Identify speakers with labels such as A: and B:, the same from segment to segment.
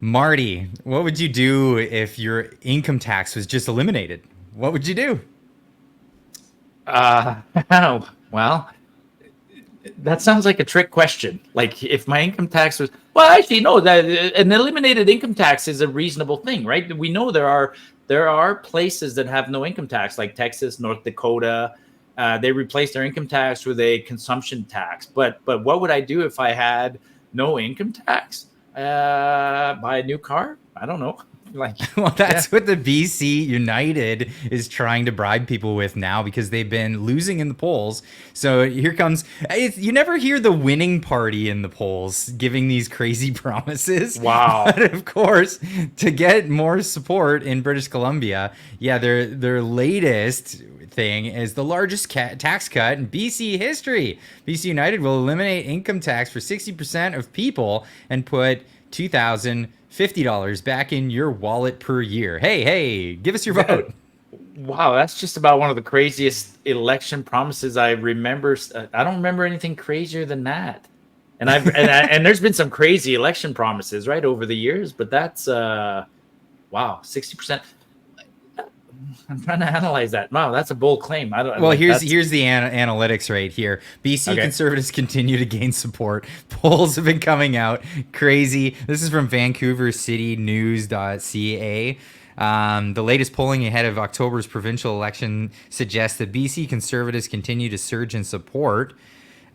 A: Marty, what would you do if your income tax was just eliminated? What would you do?
B: Uh, well, that sounds like a trick question. Like if my income tax was, well, actually, no, that an eliminated income tax is a reasonable thing, right? We know there are places that have no income tax, like Texas, North Dakota. They replace their income tax with a consumption tax. But what would I do if I had no income tax? Buy a new car? I don't know. Like,
A: Well,
B: yeah.
A: that's what the BC United is trying to bribe people with now because they've been losing in the polls. So here comes, you never hear the winning party in the polls giving these crazy promises.
B: Wow.
A: But of course, to get more support in British Columbia, yeah, their latest thing is the largest tax cut in BC history. BC United will eliminate income tax for 60% of people and put 2,050 dollars back in your wallet per year. Hey, hey, give us your
B: That,
A: vote.
B: Wow, that's just about one of the craziest election promises I remember. I don't remember anything crazier than that. And there's been some crazy election promises right over the years, but that's wow, 60%. I'm trying to analyze that. Wow, that's a bold claim. I don't
A: Well,
B: like
A: here's
B: that's
A: here's the analytics right here. BC
B: okay.
A: Conservatives continue to gain support. Polls have been coming out crazy. This is from VancouverCityNews.ca. The latest polling ahead of October's provincial election suggests that BC Conservatives continue to surge in support.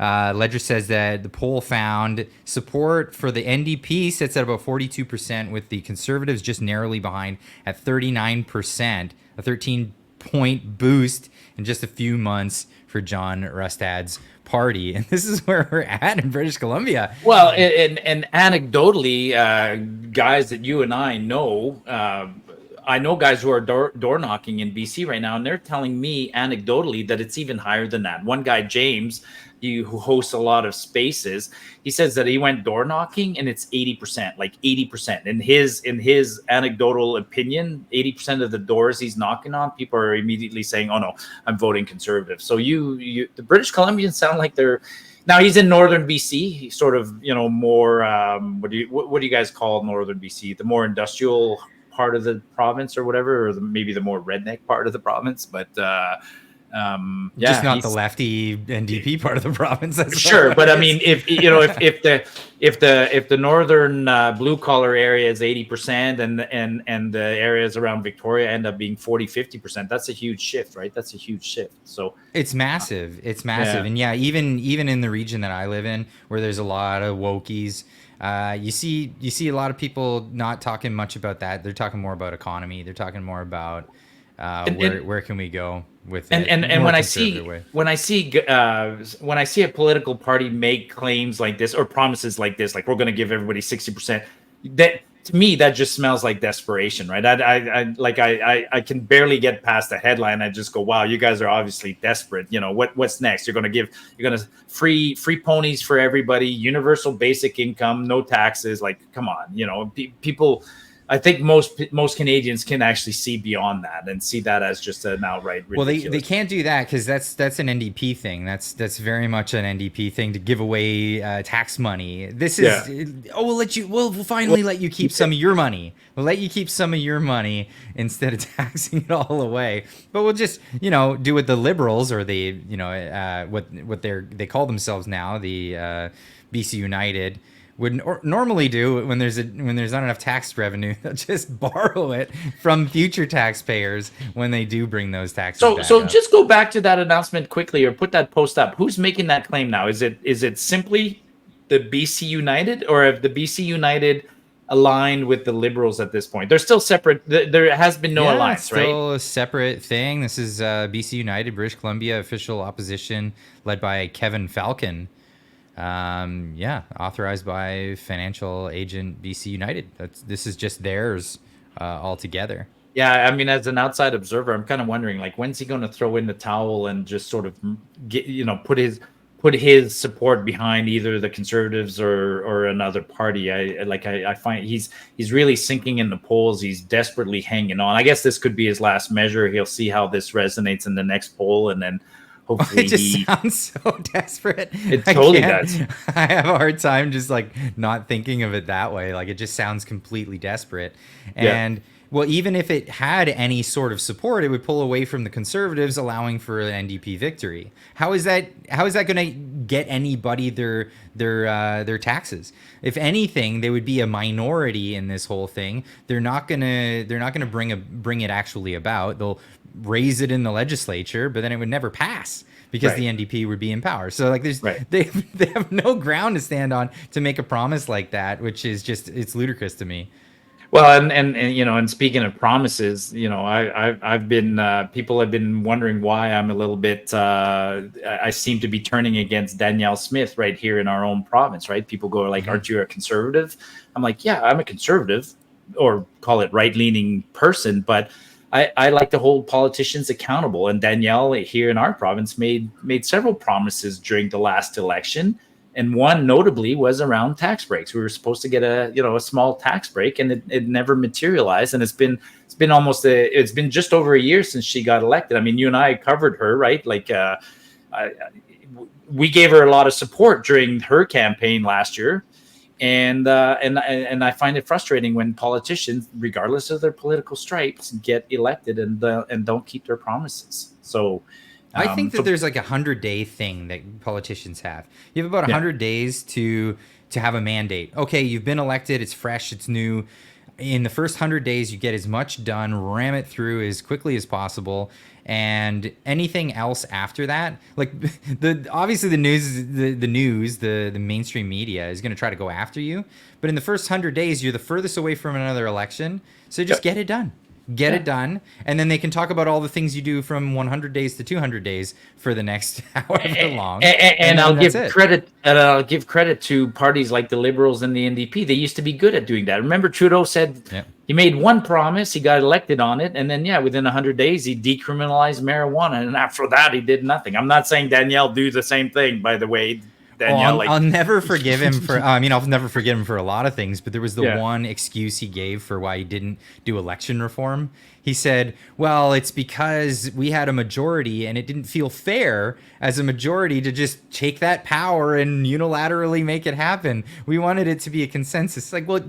A: Ledger says that the poll found support for the NDP sits at about 42%, with the Conservatives just narrowly behind at 39%, a 13-point boost in just a few months for John Rustad's party. And this is where we're at in British Columbia.
B: Well, and anecdotally, guys that you and I know, I know guys who are door knocking in BC right now, and they're telling me anecdotally that it's even higher than that. One guy, James, who hosts a lot of spaces, he says that he went door knocking and it's 80%, like 80%. In his anecdotal opinion, 80% of the doors he's knocking on, people are immediately saying, "Oh no, I'm voting conservative." So the British Columbians sound like they're now he's in northern BC. He's sort of more what do you guys call northern BC? The more industrial part of the province or whatever, or maybe the more redneck part of the province. But
A: Just
B: yeah,
A: not the
B: he's
A: lefty NDP part of the province. That's
B: sure.
A: what
B: But I
A: it
B: mean,
A: is.
B: if the northern blue collar area is 80% and the areas around Victoria end up being 40-50%, that's a huge shift, right? That's a huge shift. So
A: It's massive. It's massive.
B: yeah.
A: And yeah, even in the region that I live in, where there's a lot of wokies, you see a lot of people not talking much about that. They're talking more about economy. They're talking more about
B: and and
A: where can we go with
B: and
A: it,
B: and
A: more
B: when I
A: conservative
B: see
A: way.
B: a political party make claims like this or promises like this, like we're going to give everybody 60%, that to me that just smells like desperation, right? I can barely get past the headline. I just go, wow, you guys are obviously desperate. What's next? You're going to free ponies for everybody, universal basic income, no taxes. Like, come on, people. I think most Canadians can actually see beyond that and see that as just an outright
A: Well, they
B: ridiculous.
A: can't do that because that's an NDP thing. That's very much an NDP thing to give away tax money. This
B: Yeah.
A: is we'll finally let you keep some of your money. We'll let you keep some of your money instead of taxing it all away. But we'll just do what the Liberals or the what they call themselves now, the BC United, would normally do when there's not enough tax revenue. They'll just borrow it from future taxpayers when they do bring those taxes back
B: So
A: up.
B: just go back to that announcement quickly, or put that post up. Who's making that claim now? Is it simply the BC United, or have the BC United aligned with the Liberals at this point? They're still separate. There has been no
A: Yeah, it's
B: alliance, right?
A: still a separate thing. This is BC United, British Columbia official opposition led by Kevin Falcon. Yeah, authorized by financial agent BC United. This is just theirs altogether.
B: Yeah, I mean, as an outside observer, I'm kind of wondering, like, when's he going to throw in the towel and just sort of put his support behind either the Conservatives or another party. I find he's really sinking in the polls. He's desperately hanging on. I guess this could be his last measure. He'll see how this resonates in the next poll, and then hopefully
A: It just
B: he.
A: sounds so desperate.
B: It
A: I
B: totally
A: can't.
B: does.
A: I have a hard time just like not thinking of it that way. Like it just sounds completely desperate.
B: Yeah.
A: And well, even if it had any sort of support, it would pull away from the conservatives, allowing for an NDP victory. How is that? How is that going to get anybody their taxes? If anything, they would be a minority in this whole thing. They're not gonna bring it actually about. They'll raise it in the legislature, but then it would never pass because
B: Right.
A: the NDP would be in power. So like
B: Right.
A: they have no ground to stand on to make a promise like that, which is just it's ludicrous to me.
B: Well, and and speaking of promises, I've been people have been wondering why I'm a little bit. I seem to be turning against Danielle Smith right here in our own province. Right? People go like,
A: Mm-hmm.
B: "Aren't you a conservative?" I'm like, "Yeah, I'm a conservative, or call it right-leaning person, but." I like to hold politicians accountable, and Danielle here in our province made several promises during the last election, and one notably was around tax breaks. We were supposed to get a small tax break, and it never materialized. And it's been just over a year since she got elected. I mean, you and I covered her, right? Like I, we gave her a lot of support during her campaign last year, and I find it frustrating when politicians, regardless of their political stripes, get elected and don't keep their promises. So,
A: I think that
B: so
A: there's like 100-day thing that politicians have. You have about
B: yeah,
A: 100 days to have a mandate. Okay, you've been elected. It's fresh. It's new. In the first 100 days, you get as much done, ram it through as quickly as possible, and anything else after that, like the obviously the mainstream media is going to try to go after you. But in the first 100 days, you're the furthest away from another election. So just
B: yeah,
A: get it done. Get
B: yeah.
A: it done, and then they can talk about all the things you do from 100 days to 200 days for the next however long, and
B: And
A: then
B: I'll
A: that's
B: give
A: it.
B: credit, and I'll give credit to parties like the Liberals and the NDP. They used to be good at doing that. Remember, Trudeau said
A: Yeah.
B: he made one promise, he got elected on it, and then within 100 days, he decriminalized marijuana, and after that, he did nothing. I'm not saying Danielle do the same thing, by the way.
A: Oh,
B: Danielle,
A: I'll
B: like,
A: never forgive him for. I mean, I'll never forgive him for a lot of things, but there was the
B: yeah,
A: one excuse he gave for why he didn't do election reform. He said, "Well, it's because we had a majority, and it didn't feel fair as a majority to just take that power and unilaterally make it happen. We wanted it to be a consensus." Like, well,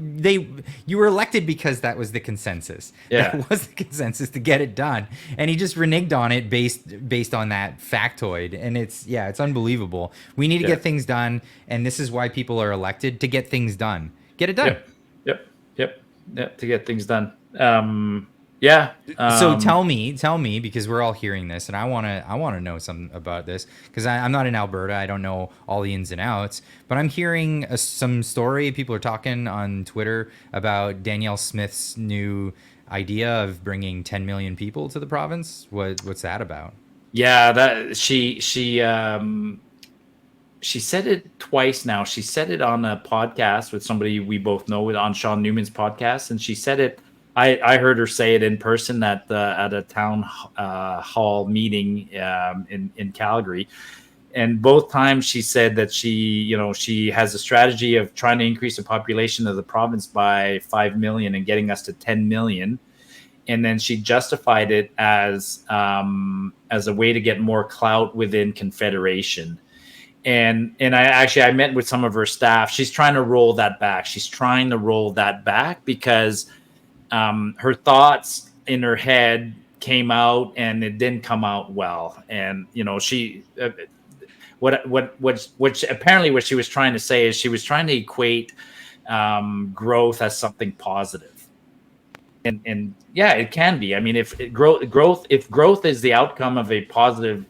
A: you were elected because that was the consensus.
B: yeah,
A: That was the consensus to get it done, and he just reneged on it based on that factoid. And it's unbelievable. We need to
B: yeah.
A: get things done, and this is why people are elected, to get things done. Get it done.
B: Yep, yep, yep, yep. To get things done. Yeah.
A: So tell me, because we're all hearing this, and I wanna know something about this, because I'm not in Alberta. I don't know all the ins and outs, but I'm hearing some story. People are talking on Twitter about Danielle Smith's new idea of bringing 10 million people to the province. What's that about?
B: Yeah, that she said it twice now. She said it on a podcast with somebody we both know, on Sean Newman's podcast, and she said it. I heard her say it in person at a town hall meeting in Calgary, and both times she said that she has a strategy of trying to increase the population of the province by 5 million and getting us to 10 million, and then she justified it as a way to get more clout within Confederation. And I met with some of her staff. She's trying to roll that back. She's trying to roll that back because her thoughts in her head came out and it didn't come out well. And she what apparently what she was trying to say is she was trying to equate growth as something positive. And yeah, it can be. I mean, if growth is the outcome of a positive,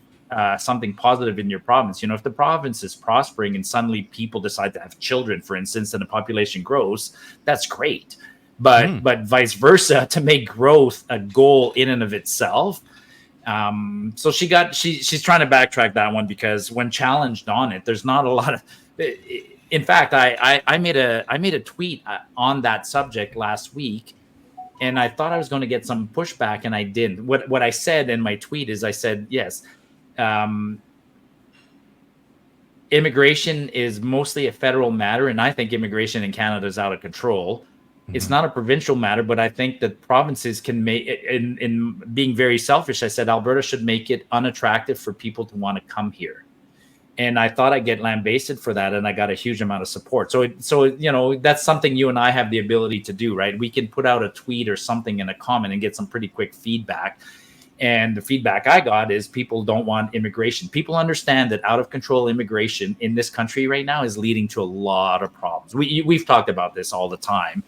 B: something positive in your province, if the province is prospering and suddenly people decide to have children, for instance, and the population grows, that's great. But vice versa, to make growth a goal in and of itself. So she's trying to backtrack that one, because when challenged on it, there's not a lot of. In fact, I made a tweet on that subject last week, and I thought I was going to get some pushback, and I didn't. What I said in my tweet is, I said, yes, immigration is mostly a federal matter, and I think immigration in Canada is out of control. It's not a provincial matter, but I think that provinces can make, in being very selfish, I said Alberta should make it unattractive for people to want to come here. And I thought I'd get lambasted for that, and I got a huge amount of support. So that's something you and I have the ability to do, right? We can put out a tweet or something in a comment and get some pretty quick feedback. And the feedback I got is people don't want immigration. People understand that out of control immigration in this country right now is leading to a lot of problems. We've talked about this all the time.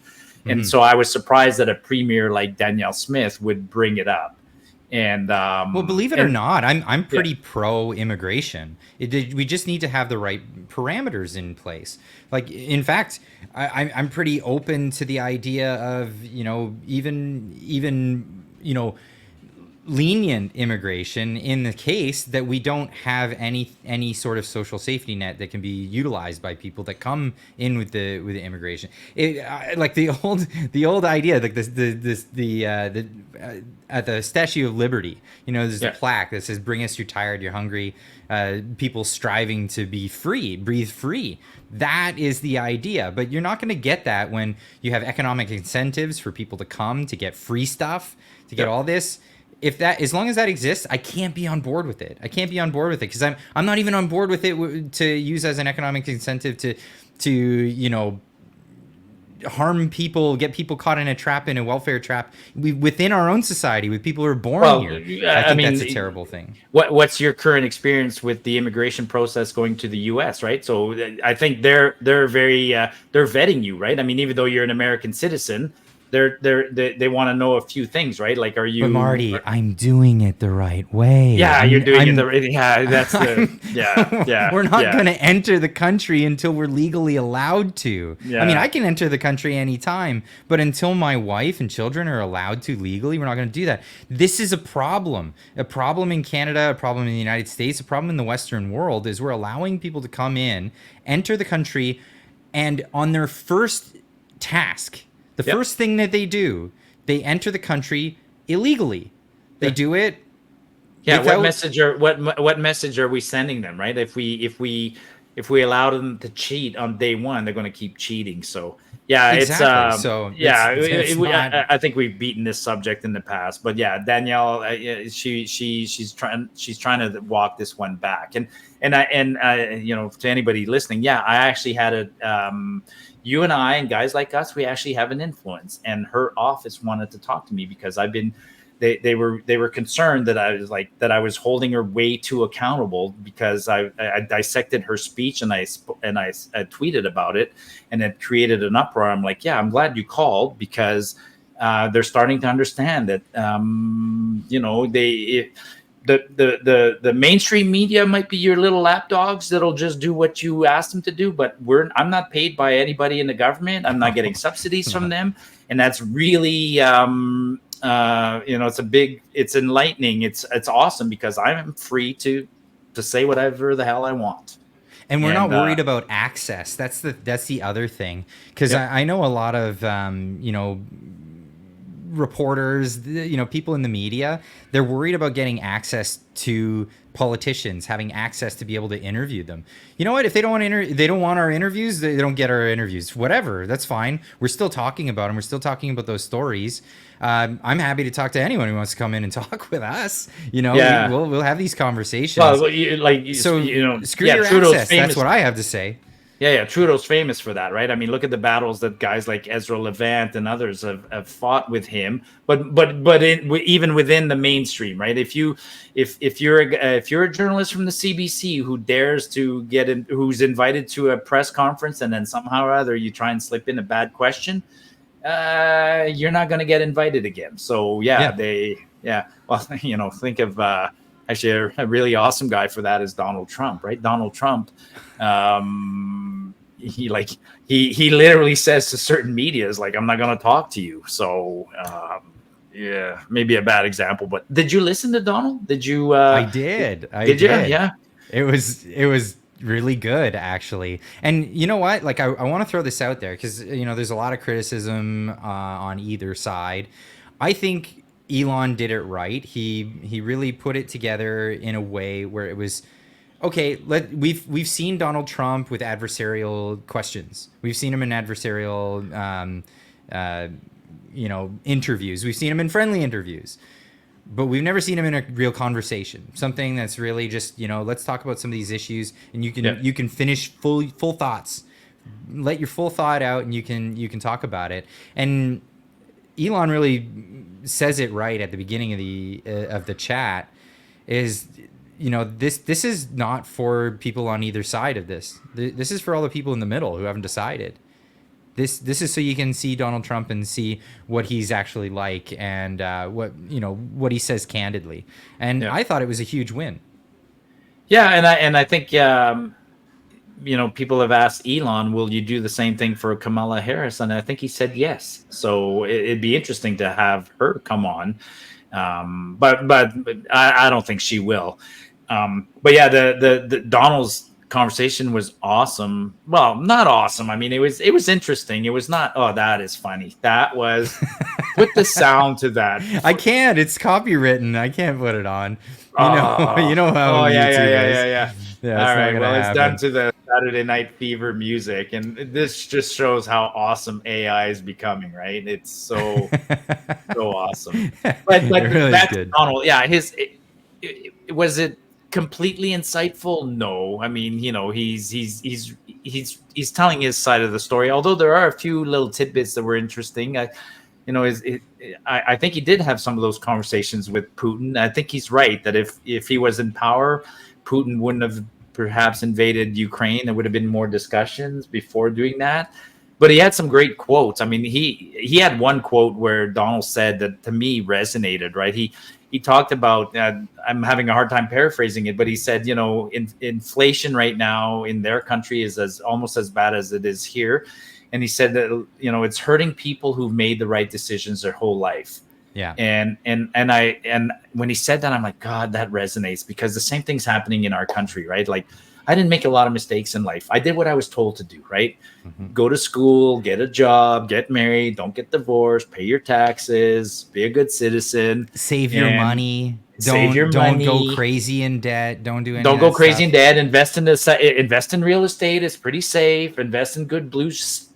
B: And so I was surprised that a premier like Danielle Smith would bring it up. And
A: well, believe it or not, I'm pretty pro immigration. We just need to have the right parameters in place. Like, in fact, I'm pretty open to the idea of even lenient immigration in the case that we don't have any sort of social safety net that can be utilized by people that come in with the immigration. Like the old idea, like at the Statue of Liberty, there's a plaque that says, "Bring us, you're tired, you're hungry." People striving to be free, breathe free. That is the idea, but you're not going to get that when you have economic incentives for people to come, to get free stuff, to get all this. As long as that exists, I can't be on board with it. I can't be on board with it because I'm not even on board with it to use as an economic incentive to harm people, get people caught in a trap, in a welfare trap within our own society with people who are born here. I think that's a terrible thing.
B: What's your current experience with the immigration process going to the U.S., right? So I think they're very they're vetting you, right? I mean, even though you're an American citizen, they want to know a few things, right? Like, are you?
A: But Marty, I'm doing it the right way.
B: Yeah, you're doing it the right. Yeah, that's yeah.
A: We're not going to enter the country until we're legally allowed to.
B: Yeah.
A: I mean, I can enter the country anytime, but until my wife and children are allowed to legally, we're not going to do that. This is a problem in Canada, a problem in the United States, a problem in the Western world. Is we're allowing people to come in, enter the country, and on their first task. The first thing that they do, they enter the country illegally. They do it.
B: Yeah. What message are we sending them, right? If we allow them to cheat on day one, they're going to keep cheating. So yeah,
A: exactly.
B: I think we've beaten this subject in the past, but yeah, Danielle, she's trying to walk this one back, and to anybody listening, I actually had you and I and guys like us, we actually have an influence, and her office wanted to talk to me because they were concerned that I was holding her way too accountable because I dissected her speech and I tweeted about it, and it created an uproar. I'm like, I'm glad you called because they're starting to understand that the mainstream media might be your little lapdogs that'll just do what you ask them to do, but I'm not paid by anybody in the government. I'm not getting subsidies from them, and that's really it's enlightening. It's awesome because I'm free to say whatever the hell I want.
A: And we're not worried about access. That's the other thing, because I know a lot of reporters, people in the media, they're worried about getting access to politicians, having access to be able to interview them. You know what? If they don't want our interviews, they don't get our interviews. Whatever, that's fine. We're still talking about them. We're still talking about those stories. I'm happy to talk to anyone who wants to come in and talk with us. We'll have these conversations.
B: Well,
A: screw your
B: Trudeau's
A: access. That's what I have to say.
B: Yeah, Trudeau's famous for that, right? I mean, look at the battles that guys like Ezra Levant and others have fought with him. But even within the mainstream, right? If you're a journalist from the CBC who dares to get in, who's invited to a press conference, and then somehow or other you try and slip in a bad question, you're not going to get invited again. So well, think of actually a really awesome guy for that is Donald Trump, right? Donald Trump. He literally says to certain media is like, I'm not going to talk to you. So maybe a bad example, but did you listen to Donald? Did you?
A: I did.
B: Did you? Yeah.
A: It was really good, actually. And you know what? Like, I want to throw this out there because there's a lot of criticism on either side. I think Elon did it right. He really put it together in a way where it was okay. We've seen Donald Trump with adversarial questions. We've seen him in adversarial interviews. We've seen him in friendly interviews, but we've never seen him in a real conversation. Something that's really just, let's talk about some of these issues, and you can finish full thoughts, let your full thought out, and you can talk about it. And Elon really says it right at the beginning of the chat. Is this is not for people on either side of this. This is for all the people in the middle who haven't decided. This is so you can see Donald Trump and see what he's actually like, and what he says candidly. And I thought it was a huge win.
B: Yeah, and I think people have asked Elon, will you do the same thing for Kamala Harris? And I think he said yes. So it'd be interesting to have her come on. But I don't think she will. But yeah, the Donald's conversation was awesome. Well, not awesome. I mean, it was interesting. It was not, oh, that is funny. That was put the sound to that.
A: I can't. It's copywritten. I can't put it on. You know how
B: yeah.
A: Yeah,
B: all right. Well, it's done to the Saturday Night Fever music, and this just shows how awesome AI is becoming. Right? It's so awesome. But
A: really
B: back
A: good.
B: to Donald, yeah. Was it completely insightful? No. I mean, he's telling his side of the story. Although there are a few little tidbits that were interesting. I think he did have some of those conversations with Putin. I think he's right that if he was in power, Putin wouldn't have perhaps invaded Ukraine. There would have been more discussions before doing that. But he had some great quotes. I mean, he had one quote where Donald said that to me resonated, right? He talked about, I'm having a hard time paraphrasing it, but he said, inflation right now in their country is almost as bad as it is here. And he said that, it's hurting people who've made the right decisions their whole life.
A: Yeah.
B: And when he said that, I'm like, God, that resonates, because the same thing's happening in our country, right? Like, I didn't make a lot of mistakes in life. I did what I was told to do, right? Mm-hmm. Go to school, get a job, get married, don't get divorced, pay your taxes, be a good citizen.
A: Save your money. Don't go crazy in debt. Don't do anything.
B: Don't go crazy in debt. Invest in real estate. It's pretty safe. Invest in good blue chip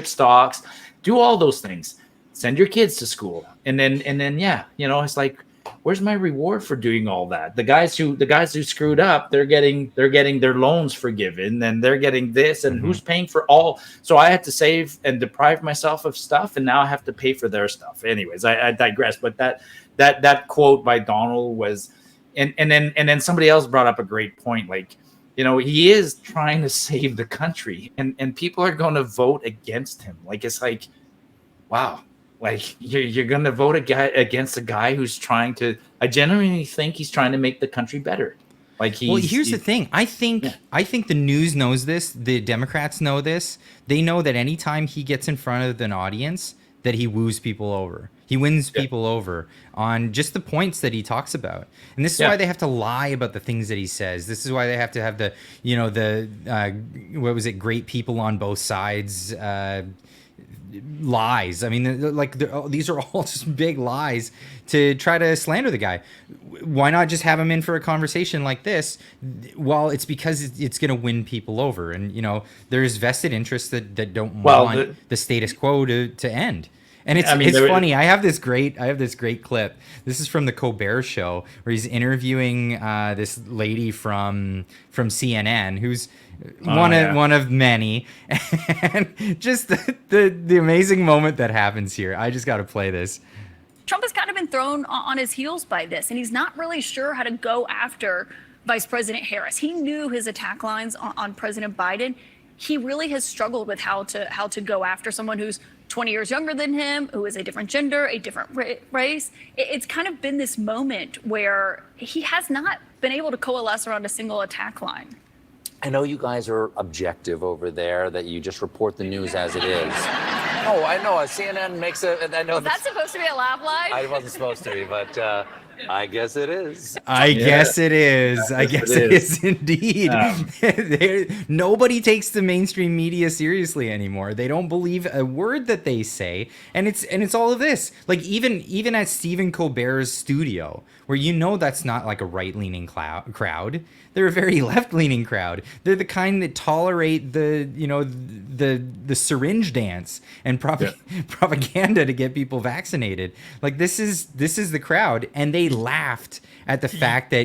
B: stocks. Do all those things. Send your kids to school, and then it's like, where's my reward for doing all that? The guys who screwed up, they're getting their loans forgiven, and they're getting this, and who's paying for all? So I had to save and deprive myself of stuff, and now I have to pay for their stuff. Anyways, I digress. But that quote by Donald was, and then somebody else brought up a great point. Like, he is trying to save the country, and people are going to vote against him. Like, it's like, wow. Like, you're going to vote against a guy who's trying to. I genuinely think he's trying to make the country better. Like,
A: here's the thing. I think the news knows this. The Democrats know this. They know that anytime he gets in front of an audience, that he woos people over. He wins people over on just the points that he talks about. And this is why they have to lie about the things that he says. This is why they have to have what was it? Great people on both sides. Lies. I mean, these are all just big lies to try to slander the guy. Why not just have him in for a conversation like this? Well, it's because it's going to win people over, and there's vested interests that don't want the status quo to end. And it's funny. I have this great clip. This is from the Colbert Show, where he's interviewing this lady from CNN, who's one of many, and just the amazing moment that happens here. I just got to play this.
C: Trump has kind of been thrown on his heels by this, and he's not really sure how to go after Vice President Harris. He knew his attack lines on President Biden. He really has struggled with how to go after someone who's 20 years younger than him, who is a different gender, a different race. It's kind of been this moment where he has not been able to coalesce around a single attack line.
D: I know you guys are objective over there, that you just report the news as it is. I know. CNN makes it. I know
C: Was that supposed to be a laugh line?
D: I wasn't supposed to be, but I guess it is.
A: I guess it is. I guess it is indeed. Nobody takes the mainstream media seriously anymore. They don't believe a word that they say, and it's all of this. Like even at Stephen Colbert's studio, where that's not like a right-leaning crowd. They're a very left-leaning crowd. They're the kind that tolerate the syringe dance and propaganda to get people vaccinated. Like this is the crowd, and they laughed at the fact that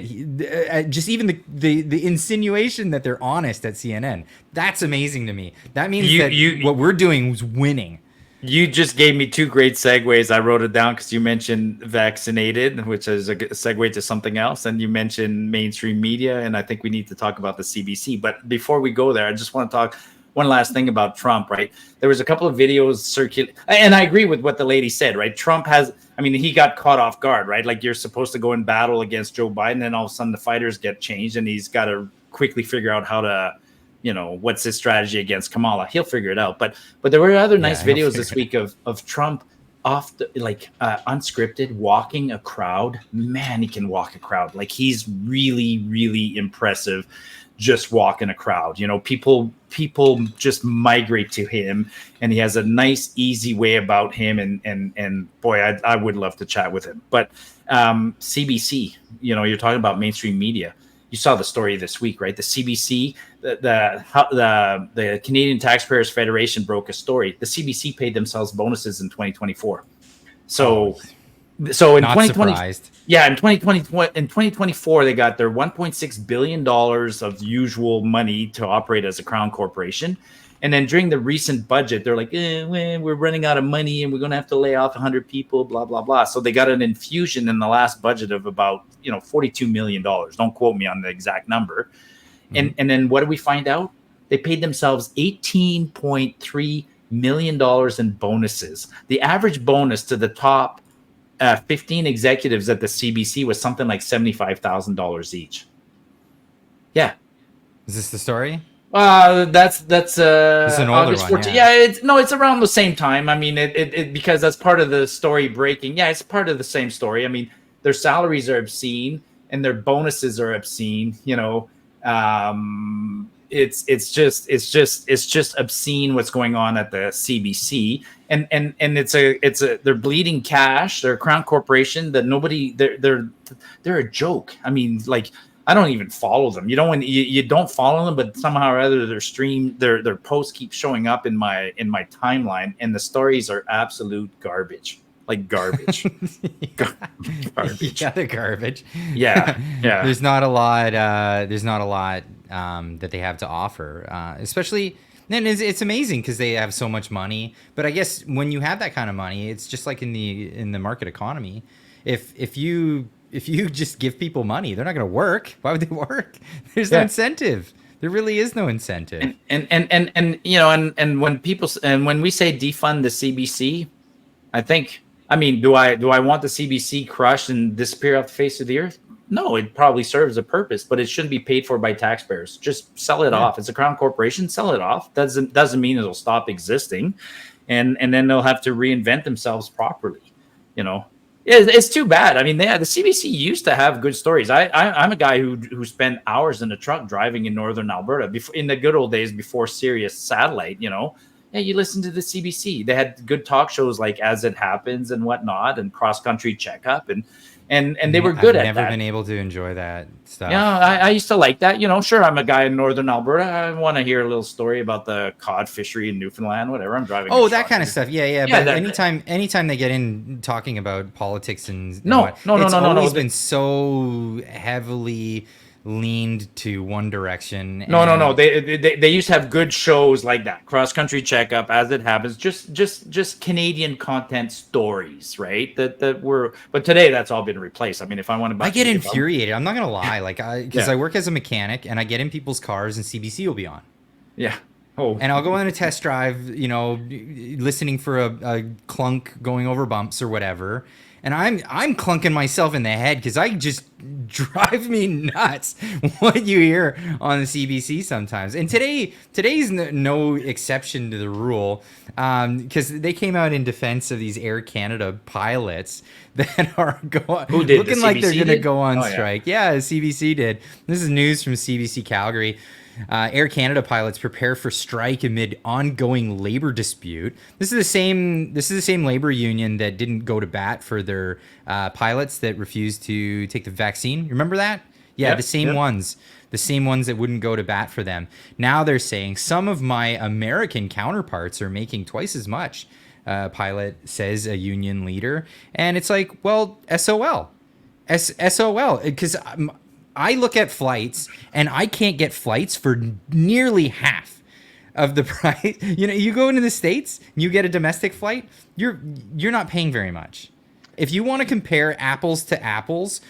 A: just even the insinuation that they're honest at CNN. That's amazing to me. That means what we're doing is winning.
B: You just gave me two great segues. I wrote it down because you mentioned vaccinated, which is a segue to something else. And you mentioned mainstream media. And I think we need to talk about the CBC. But before we go there, I just want to talk one last thing about Trump, right? There was a couple of videos circulating. And I agree with what the lady said, right? Trump he got caught off guard, right? Like you're supposed to go in battle against Joe Biden, and all of a sudden the fighters get changed and he's got to quickly figure out how to, what's his strategy against Kamala. He'll figure it out. But there were other nice videos this week of Trump unscripted walking a crowd. Man, he can walk a crowd. Like he's really, really impressive just walking a crowd. People just migrate to him, and he has a nice, easy way about him. And boy, I would love to chat with him. But CBC, you're talking about mainstream media. You saw the story this week, right? The CBC, the Canadian Taxpayers Federation broke a story. The CBC paid themselves bonuses in 2024. So in 2020,
A: surprised.
B: Yeah, in 2024, they got their $1.6 billion of usual money to operate as a crown corporation. And then during the recent budget, they're like, we're running out of money and we're going to have to lay off 100 people, blah, blah, blah. So they got an infusion in the last budget of about, $42 million. Don't quote me on the exact number. Mm-hmm. And then what did we find out? They paid themselves $18.3 million in bonuses. The average bonus to the top 15 executives at the CBC was something like $75,000 each. Yeah.
A: Is this the story?
B: That's
A: it's an older
B: August 14th.
A: one.
B: Yeah, it's around the same time. I mean, it because that's part of the story breaking. Yeah, it's part of the same story. I mean, their salaries are obscene and their bonuses are obscene. It's just obscene what's going on at the CBC, and it's they're bleeding cash. They're a crown corporation that they're a joke. I mean, like. I don't even follow them. When you don't follow them, but somehow or other their posts keep showing up in my timeline, and the stories are absolute garbage. Like garbage. Garbage.
A: Yeah, they're garbage.
B: Yeah.
A: There's not a lot that they have to offer. Especially then it's amazing because they have so much money. But I guess when you have that kind of money, it's just like in the market economy. If you just give people money, they're not going to work. Why would they work? There's no incentive. There really is no incentive.
B: And when when we say defund the CBC, do I want the CBC crushed and disappear off the face of the earth? No, it probably serves a purpose, but it shouldn't be paid for by taxpayers. Just sell it off. It's a crown corporation. Sell it off. Doesn't mean it'll stop existing, and then they'll have to reinvent themselves properly. It's too bad. I mean, the CBC used to have good stories. I'm a guy who spent hours in a truck driving in northern Alberta in the good old days before Sirius satellite. Yeah, you listen to the CBC. They had good talk shows like As It Happens and whatnot, and Cross Country Checkup, and they were good at that.
A: I've never been able to enjoy that stuff.
B: Yeah, I used to like that. Sure, I'm a guy in northern Alberta. I want to hear a little story about the cod fishery in Newfoundland, whatever. I'm driving.
A: Oh, that kind of stuff. Yeah. But anytime they get in talking about politics and it's always been so heavily leaned to one direction.
B: No. They used to have good shows like that. Cross Country Checkup, As It Happens, just Canadian content stories, right? But today that's all been replaced. I mean, if I want to,
A: I get infuriated. I'm not gonna lie, because I work as a mechanic and I get in people's cars and CBC will be on.
B: Yeah. Oh,
A: and I'll go on a test drive, you know, listening for a clunk going over bumps or whatever. And I'm clunking myself in the head because I just drive me nuts what you hear on the CBC sometimes. And today's no exception to the rule, because they came out in defense of these Air Canada pilots that are
B: Who did?
A: looking
B: The
A: like they're
B: CBC
A: going to
B: did?
A: go on
B: Oh, yeah.
A: strike. Yeah, CBC did. This is news from CBC Calgary. Air Canada pilots prepare for strike amid ongoing labor dispute. This is the same labor union that didn't go to bat for their pilots that refused to take the vaccine. Remember that? Yeah,
B: Yep,
A: the same
B: yep.
A: ones. The same ones that wouldn't go to bat for them. Now they're saying some of my American counterparts are making twice as much. Pilot says, a union leader, and it's like, well, SOL, SOL, because I look at flights and I can't get flights for nearly half of the price. You know, you go into the States, you get a domestic flight, you're not paying very much. If you want to compare apples to apples,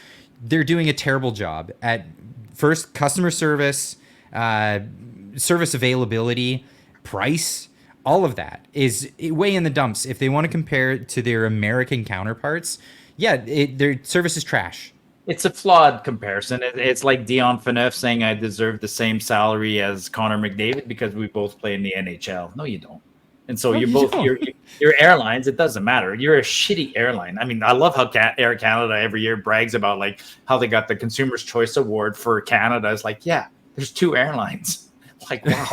A: they're doing a terrible job at first customer service, service availability, price. All of that is way in the dumps. If they want to compare it to their American counterparts, yeah, their service is trash.
B: It's a flawed comparison. It's like Dion Phaneuf saying I deserve the same salary as Connor McDavid because we both play in the NHL. No, you don't. And so
A: No,
B: you're
A: you
B: both
A: don't.
B: your airlines. It doesn't matter. You're a shitty airline. I mean, I love how Air Canada every year brags about like how they got the Consumer's Choice Award for Canada. It's like, yeah, there's 2 airlines. Like, wow.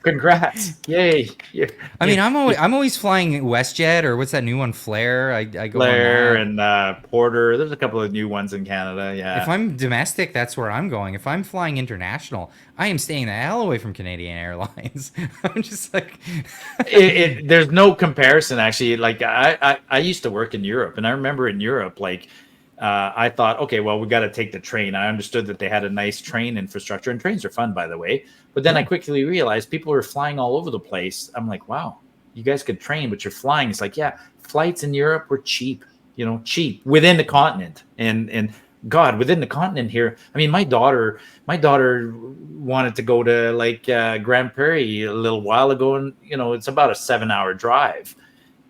B: Congrats. Yay. Yeah.
A: I mean, I'm always flying WestJet, or what's that new one, Flair. I go
B: Blair
A: on that.
B: and Porter. There's a couple of new ones in Canada. Yeah.
A: If I'm domestic, that's where I'm going. If I'm flying international, I am staying the hell away from Canadian Airlines. I'm just like,
B: There's no comparison actually. Like I used to work in Europe, and I remember in Europe, like I thought, okay, well, we got to take the train. I understood that they had a nice train infrastructure, and trains are fun, by the way. But then I quickly realized people were flying all over the place. I'm like, wow, you guys could train, but you're flying. It's like, yeah, flights in Europe were cheap, cheap within the continent, and God, within the continent here. I mean, my daughter wanted to go to like Grand Prairie a little while ago, and it's about a 7-hour drive,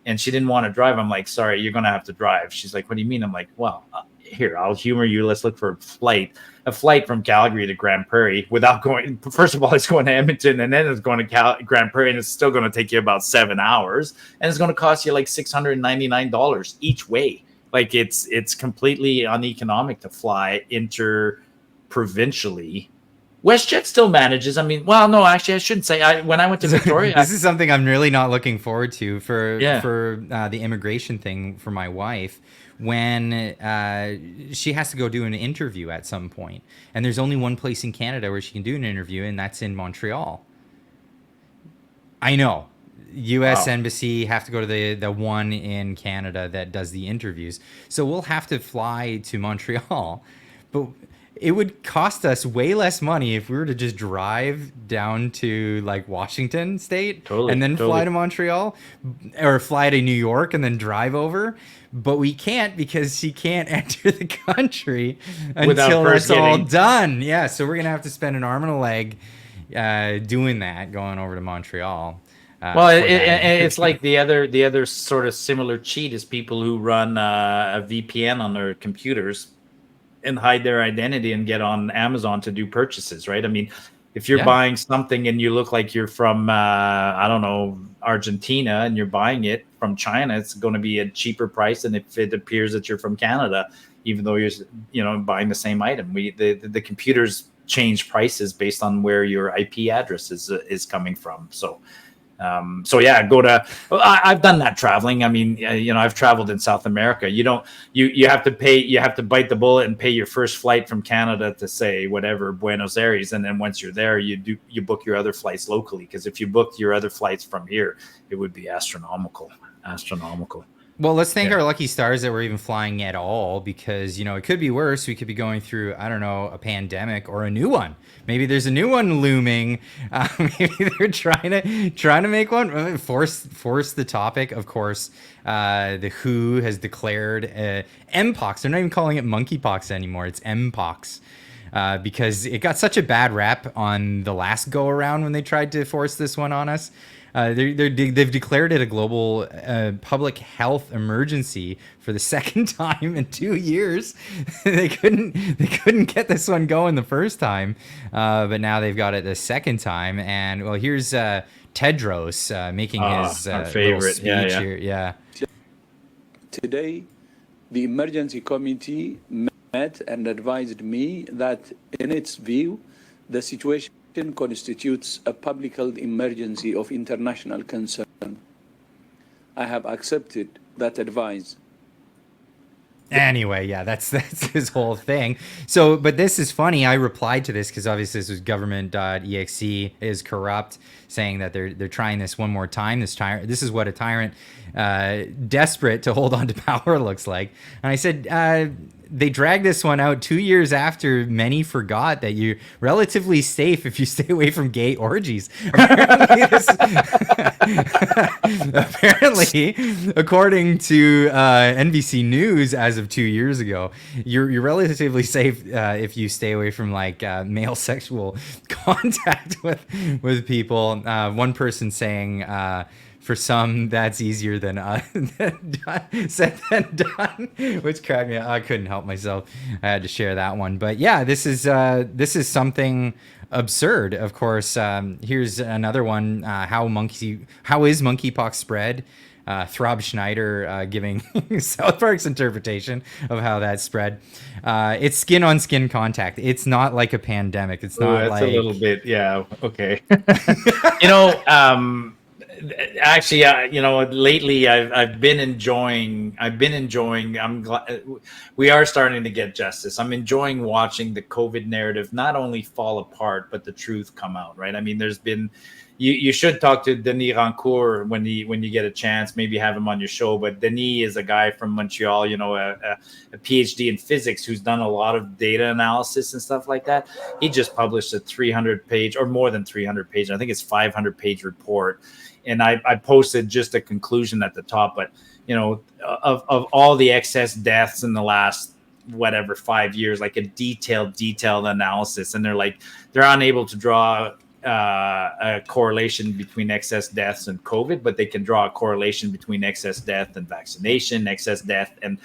B: and she didn't want to drive. I'm like, sorry, you're gonna have to drive. She's like, what do you mean? I'm like, well, here, I'll humor you. Let's look for a flight from Calgary to Grand Prairie without going. First of all, it's going to Edmonton, and then it's going to Grand Prairie, and it's still going to take you about 7 hours, and it's going to cost you like $699 each way. Like it's completely uneconomic to fly inter-provincially. WestJet still manages. I mean, well, no, actually, I shouldn't say. When I went to Victoria,
A: this is something I'm really not looking forward to for
B: Yeah.
A: the immigration thing for my wife, when she has to go do an interview at some point, and there's only one place in Canada where she can do an interview, and that's in Montreal. I know. U.S.
B: Wow.
A: Embassy have to go to the one in Canada that does the interviews. So we'll have to fly to Montreal, but it would cost us way less money if we were to just drive down to like Washington State and then fly to Montreal, or fly to New York and then drive over. But we can't, because she can't enter the country until it's all done. Yeah, so we're gonna have to spend an arm and a leg doing that, going over to Montreal.
B: Well, it's like the other sort of similar cheat is people who run a VPN on their computers and hide their identity and get on Amazon to do purchases, right? I mean, if you're buying something and you look like you're from I don't know, Argentina, and you're buying it from China, it's going to be a cheaper price than if it appears that you're from Canada, even though you're buying the same item. The computers change prices based on where your IP address is coming from. So yeah, I've done that traveling. I mean, I've traveled in South America. You have to bite the bullet and pay your first flight from Canada to, say, whatever, Buenos Aires. And then once you're there, you book your other flights locally. Because if you booked your other flights from here, it would be astronomical.
A: Well, let's thank our lucky stars that we're even flying at all, because, it could be worse. We could be going through, I don't know, a pandemic or a new one. Maybe there's a new one looming. Maybe they're trying to make one. Force the topic. Of course, the WHO has declared Mpox. They're not even calling it monkeypox anymore. It's Mpox. because it got such a bad rep on the last go around when they tried to force this one on us. They've declared it a global public health emergency for the second time in 2 years. They couldn't get this one going the first time, but now they've got it the second time. And well, here's Tedros making his
B: our
A: little
B: favorite.
A: speech here. Yeah.
E: Today, the emergency committee met and advised me that, in its view, the situation constitutes a public health emergency of international concern. I have accepted that advice.
A: Anyway, yeah, that's his whole thing. So, but this is funny. I replied to this because obviously this was government.exe is corrupt, saying that they're trying this one more time. This is what a tyrant desperate to hold on to power looks like. And I said, they dragged this one out 2 years after many forgot that you're relatively safe if you stay away from gay orgies. Apparently, according to NBC News, as of 2 years ago, you're relatively safe if you stay away from like male sexual contact with people. One person saying, for some, that's easier than said than done, which cracked me up. I couldn't help myself. I had to share that one. But yeah, this is something absurd. Of course, here's another one. How is monkeypox spread? Throb Schneider giving South Park's interpretation of how that spread. It's skin on skin contact. It's not like a pandemic. It's not
B: that's
A: like
B: a little bit. Yeah. Okay. Actually, lately I've been enjoying. I'm glad we are starting to get justice. I'm enjoying watching the COVID narrative not only fall apart, but the truth come out. Right. I mean, there's been. You should talk to Denis Rancourt when you get a chance. Maybe have him on your show. But Denis is a guy from Montreal, a PhD in physics who's done a lot of data analysis and stuff like that. He just published a 300-page or more than 300-page. I think it's 500-page report. And I posted just a conclusion at the top. But, of all the excess deaths in the last 5 years, like a detailed analysis. And they're unable to draw a correlation between excess deaths and COVID, but they can draw a correlation between excess death and vaccination, excess death and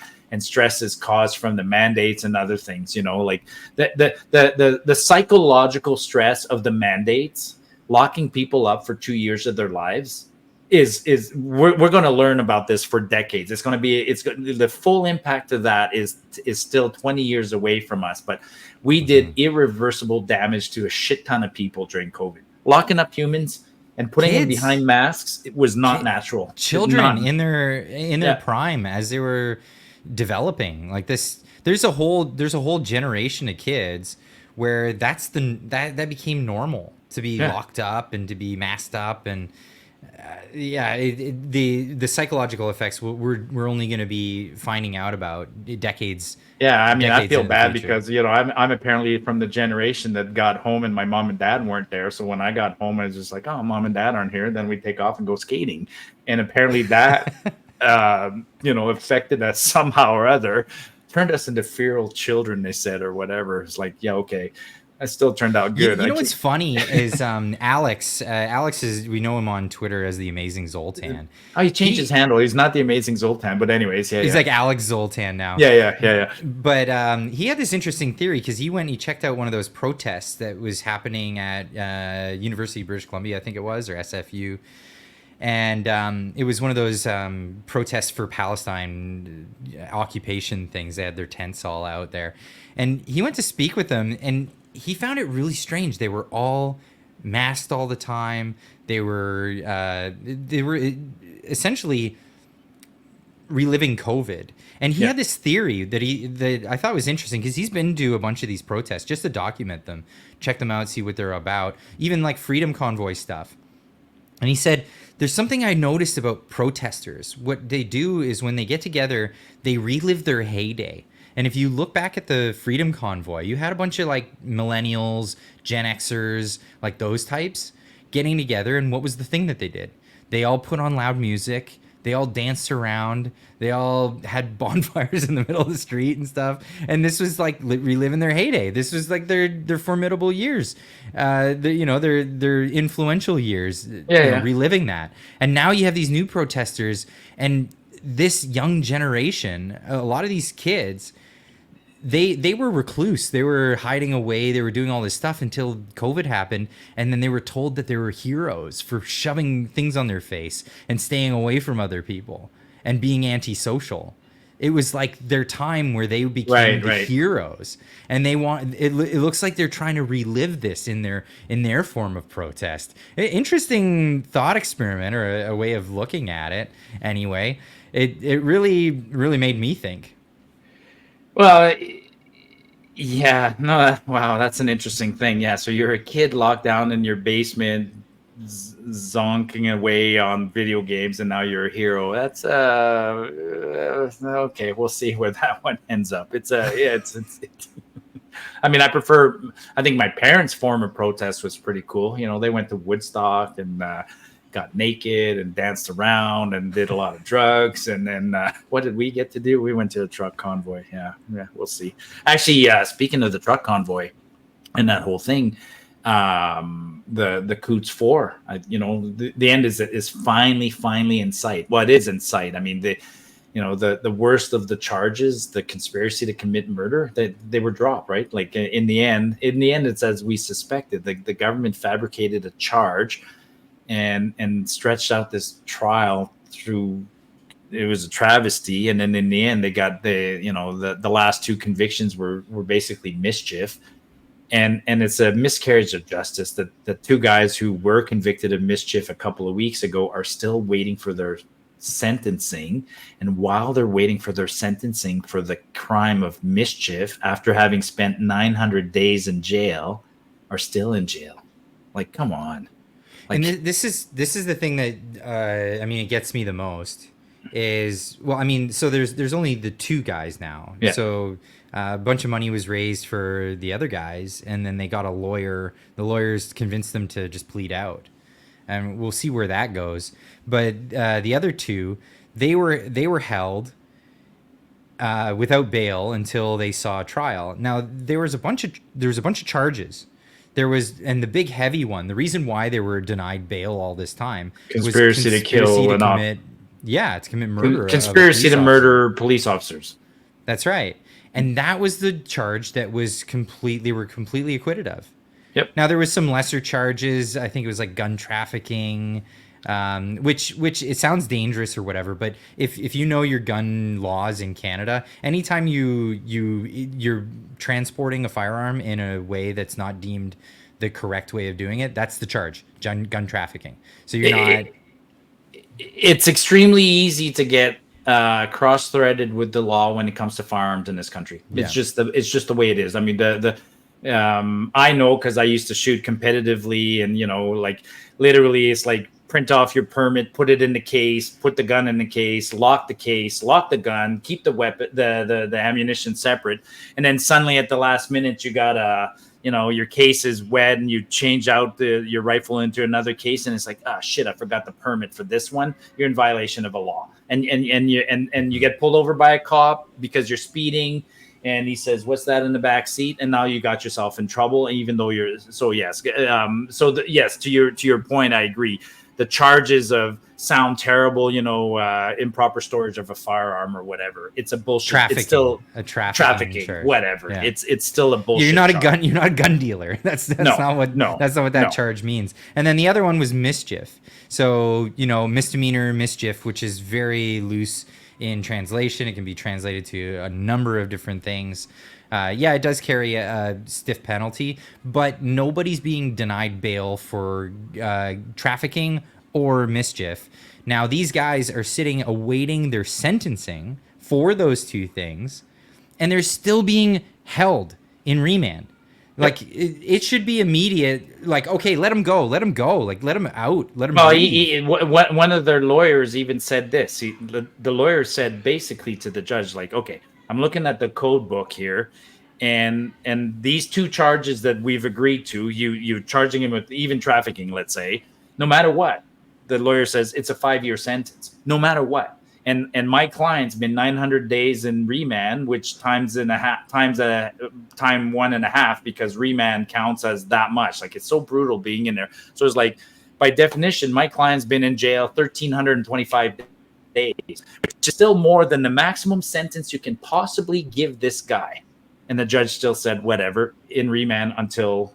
B: stresses caused from the mandates and other things. Like the psychological stress of the mandates, locking people up for 2 years of their lives we're going to learn about this for decades. The full impact of that is still 20 years away from us, but we did irreversible damage to a shit ton of people during COVID. Locking up humans and putting them behind masks, it was not natural.
A: Children in their prime as they were developing like this. There's a whole generation of kids where that became normal to be locked up and to be masked up and the psychological effects we're only going to be finding out about decades.
B: Yeah, I mean, I feel bad because I'm apparently from the generation that got home and my mom and dad weren't there. So when I got home, I was just like, oh, mom and dad aren't here. Then we take off and go skating, and apparently that affected us somehow or other, turned us into feral children. They said or whatever. It's like, yeah, okay. It still turned out good.
A: You know what's funny is Alex. Alex we know him on Twitter as the Amazing Zoltan.
B: Oh, he changed his handle. He's not the Amazing Zoltan, but anyways,
A: he's like Alex Zoltan now.
B: Yeah.
A: But he had this interesting theory because he checked out one of those protests that was happening at University of British Columbia, I think it was, or SFU. And it was one of those protests for Palestine occupation things. They had their tents all out there. And he went to speak with them, and he found it really strange. They were all masked all the time. They were essentially reliving COVID. And he had this theory that I thought was interesting because he's been to a bunch of these protests just to document them, check them out, see what they're about, even like Freedom Convoy stuff. And he said, there's something I noticed about protesters. What they do is when they get together, they relive their heyday. And if you look back at the Freedom Convoy, you had a bunch of like millennials, Gen Xers, like those types getting together. And what was the thing that they did? They all put on loud music. They all danced around. They all had bonfires in the middle of the street and stuff. And this was like reliving their heyday. This was like their formidable years. Their influential years. Reliving that. And now you have these new protesters, and this young generation. A lot of these kids, they were recluse. They were hiding away. They were doing all this stuff until COVID happened, and then they were told that they were heroes for shoving things on their face and staying away from other people and being antisocial. It was like their time where they became the heroes, and they want. It looks like they're trying to relive this in their form of protest. Interesting thought experiment, or a way of looking at it. Anyway, it really made me think.
B: Well, yeah, no, wow, that's an interesting thing. Yeah, so you're a kid locked down in your basement, zonking away on video games, and now you're a hero. That's okay. We'll see where that one ends up. It's I mean, I think my parents' form of protest was pretty cool. You know, they went to Woodstock and got naked and danced around and did a lot of drugs. And then what did we get to do? We went to a truck convoy. Yeah, we'll see. Actually, speaking of the truck convoy and that whole thing, the Coots 4, the end is finally in sight. Well, it is in sight. I mean, the worst of the charges, the conspiracy to commit murder, they were dropped, right? Like in the end, it's as we suspected. The government fabricated a charge and stretched out this trial through. It was a travesty, and then in the end, they got the last two convictions were basically mischief, and it's a miscarriage of justice that the two guys who were convicted of mischief a couple of weeks ago are still waiting for their sentencing, and while they're waiting for their sentencing for the crime of mischief, after having spent 900 days in jail, are still in jail. Like, come on.
A: And this is the thing that it gets me the most is, well, I mean, so there's only the two guys now.
B: Yeah.
A: So a bunch of money was raised for the other guys, and then they got a lawyer. The lawyers convinced them to just plead out, and we'll see where that goes. But the other two, they were held without bail until they saw a trial. Now there was a bunch of charges. And the big heavy one, the reason why they were denied bail all this time was conspiracy to commit murder.
B: Conspiracy to murder police officers.
A: That's right. And that was the charge that they were completely acquitted of.
B: Yep.
A: Now there was some lesser charges. I think it was like gun trafficking, which it sounds dangerous or whatever. But if you know your gun laws in Canada, anytime you're transporting a firearm in a way that's not deemed the correct way of doing it, that's the charge, gun trafficking. So you're not.
B: It's extremely easy to get cross-threaded with the law when it comes to firearms in this country. It's just the way it is. I mean, I know because I used to shoot competitively, and like literally, it's like print off your permit, put it in the case, put the gun in the case, lock the gun, keep the weapon, the ammunition separate, and then suddenly at the last minute you got your case is wet and you change out your rifle into another case, and it's like, shit, I forgot the permit for this one. You're in violation of a law, and you get pulled over by a cop because you're speeding. And he says, "What's that in the back seat?" And now you got yourself in trouble, even though you're. So yes, yes. To your point, I agree. The charges of sound terrible, improper storage of a firearm or whatever. It's a bullshit.
A: Trafficking.
B: It's still
A: a trafficking charge.
B: Whatever.
A: Yeah.
B: It's still a bullshit.
A: You're not
B: charge.
A: You're not a gun dealer. That's not what that charge means. And then the other one was mischief. So misdemeanor mischief, which is very loose in translation. It can be translated to a number of different things. It does carry a stiff penalty, but nobody's being denied bail for trafficking or mischief. Now, these guys are sitting awaiting their sentencing for those two things, and they're still being held in remand. Like, it should be immediate. Like, okay, let him go. Like, let him out. Let him.
B: One of their lawyers even said this. The lawyer said basically to the judge, like, okay, I'm looking at the code book here, and these two charges that we've agreed to, you charging him with even trafficking, let's say, no matter what, the lawyer says it's a 5-year sentence, no matter what. And my client's been 900 days in remand, which times 1.5, because remand counts as that much. Like, it's so brutal being in there. So it's like, by definition, my client's been in jail 1,325 days, which is still more than the maximum sentence you can possibly give this guy. And the judge still said, whatever, in remand until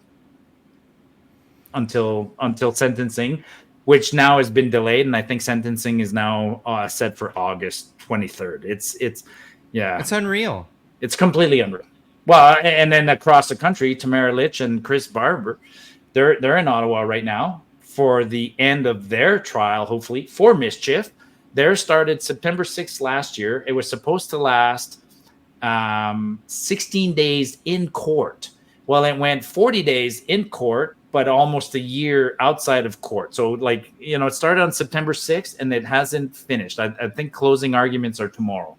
B: sentencing, which now has been delayed, and I think sentencing is now set for August 23rd. It's
A: unreal.
B: It's completely unreal. Well, and then across the country, Tamara Litch and Chris Barber, they're in Ottawa right now for the end of their trial, hopefully, for mischief. Theirs started September 6th last year. It was supposed to last 16 days in court. Well, it went 40 days in court, but almost a year outside of court. So, like, it started on September 6th and it hasn't finished. I think closing arguments are tomorrow.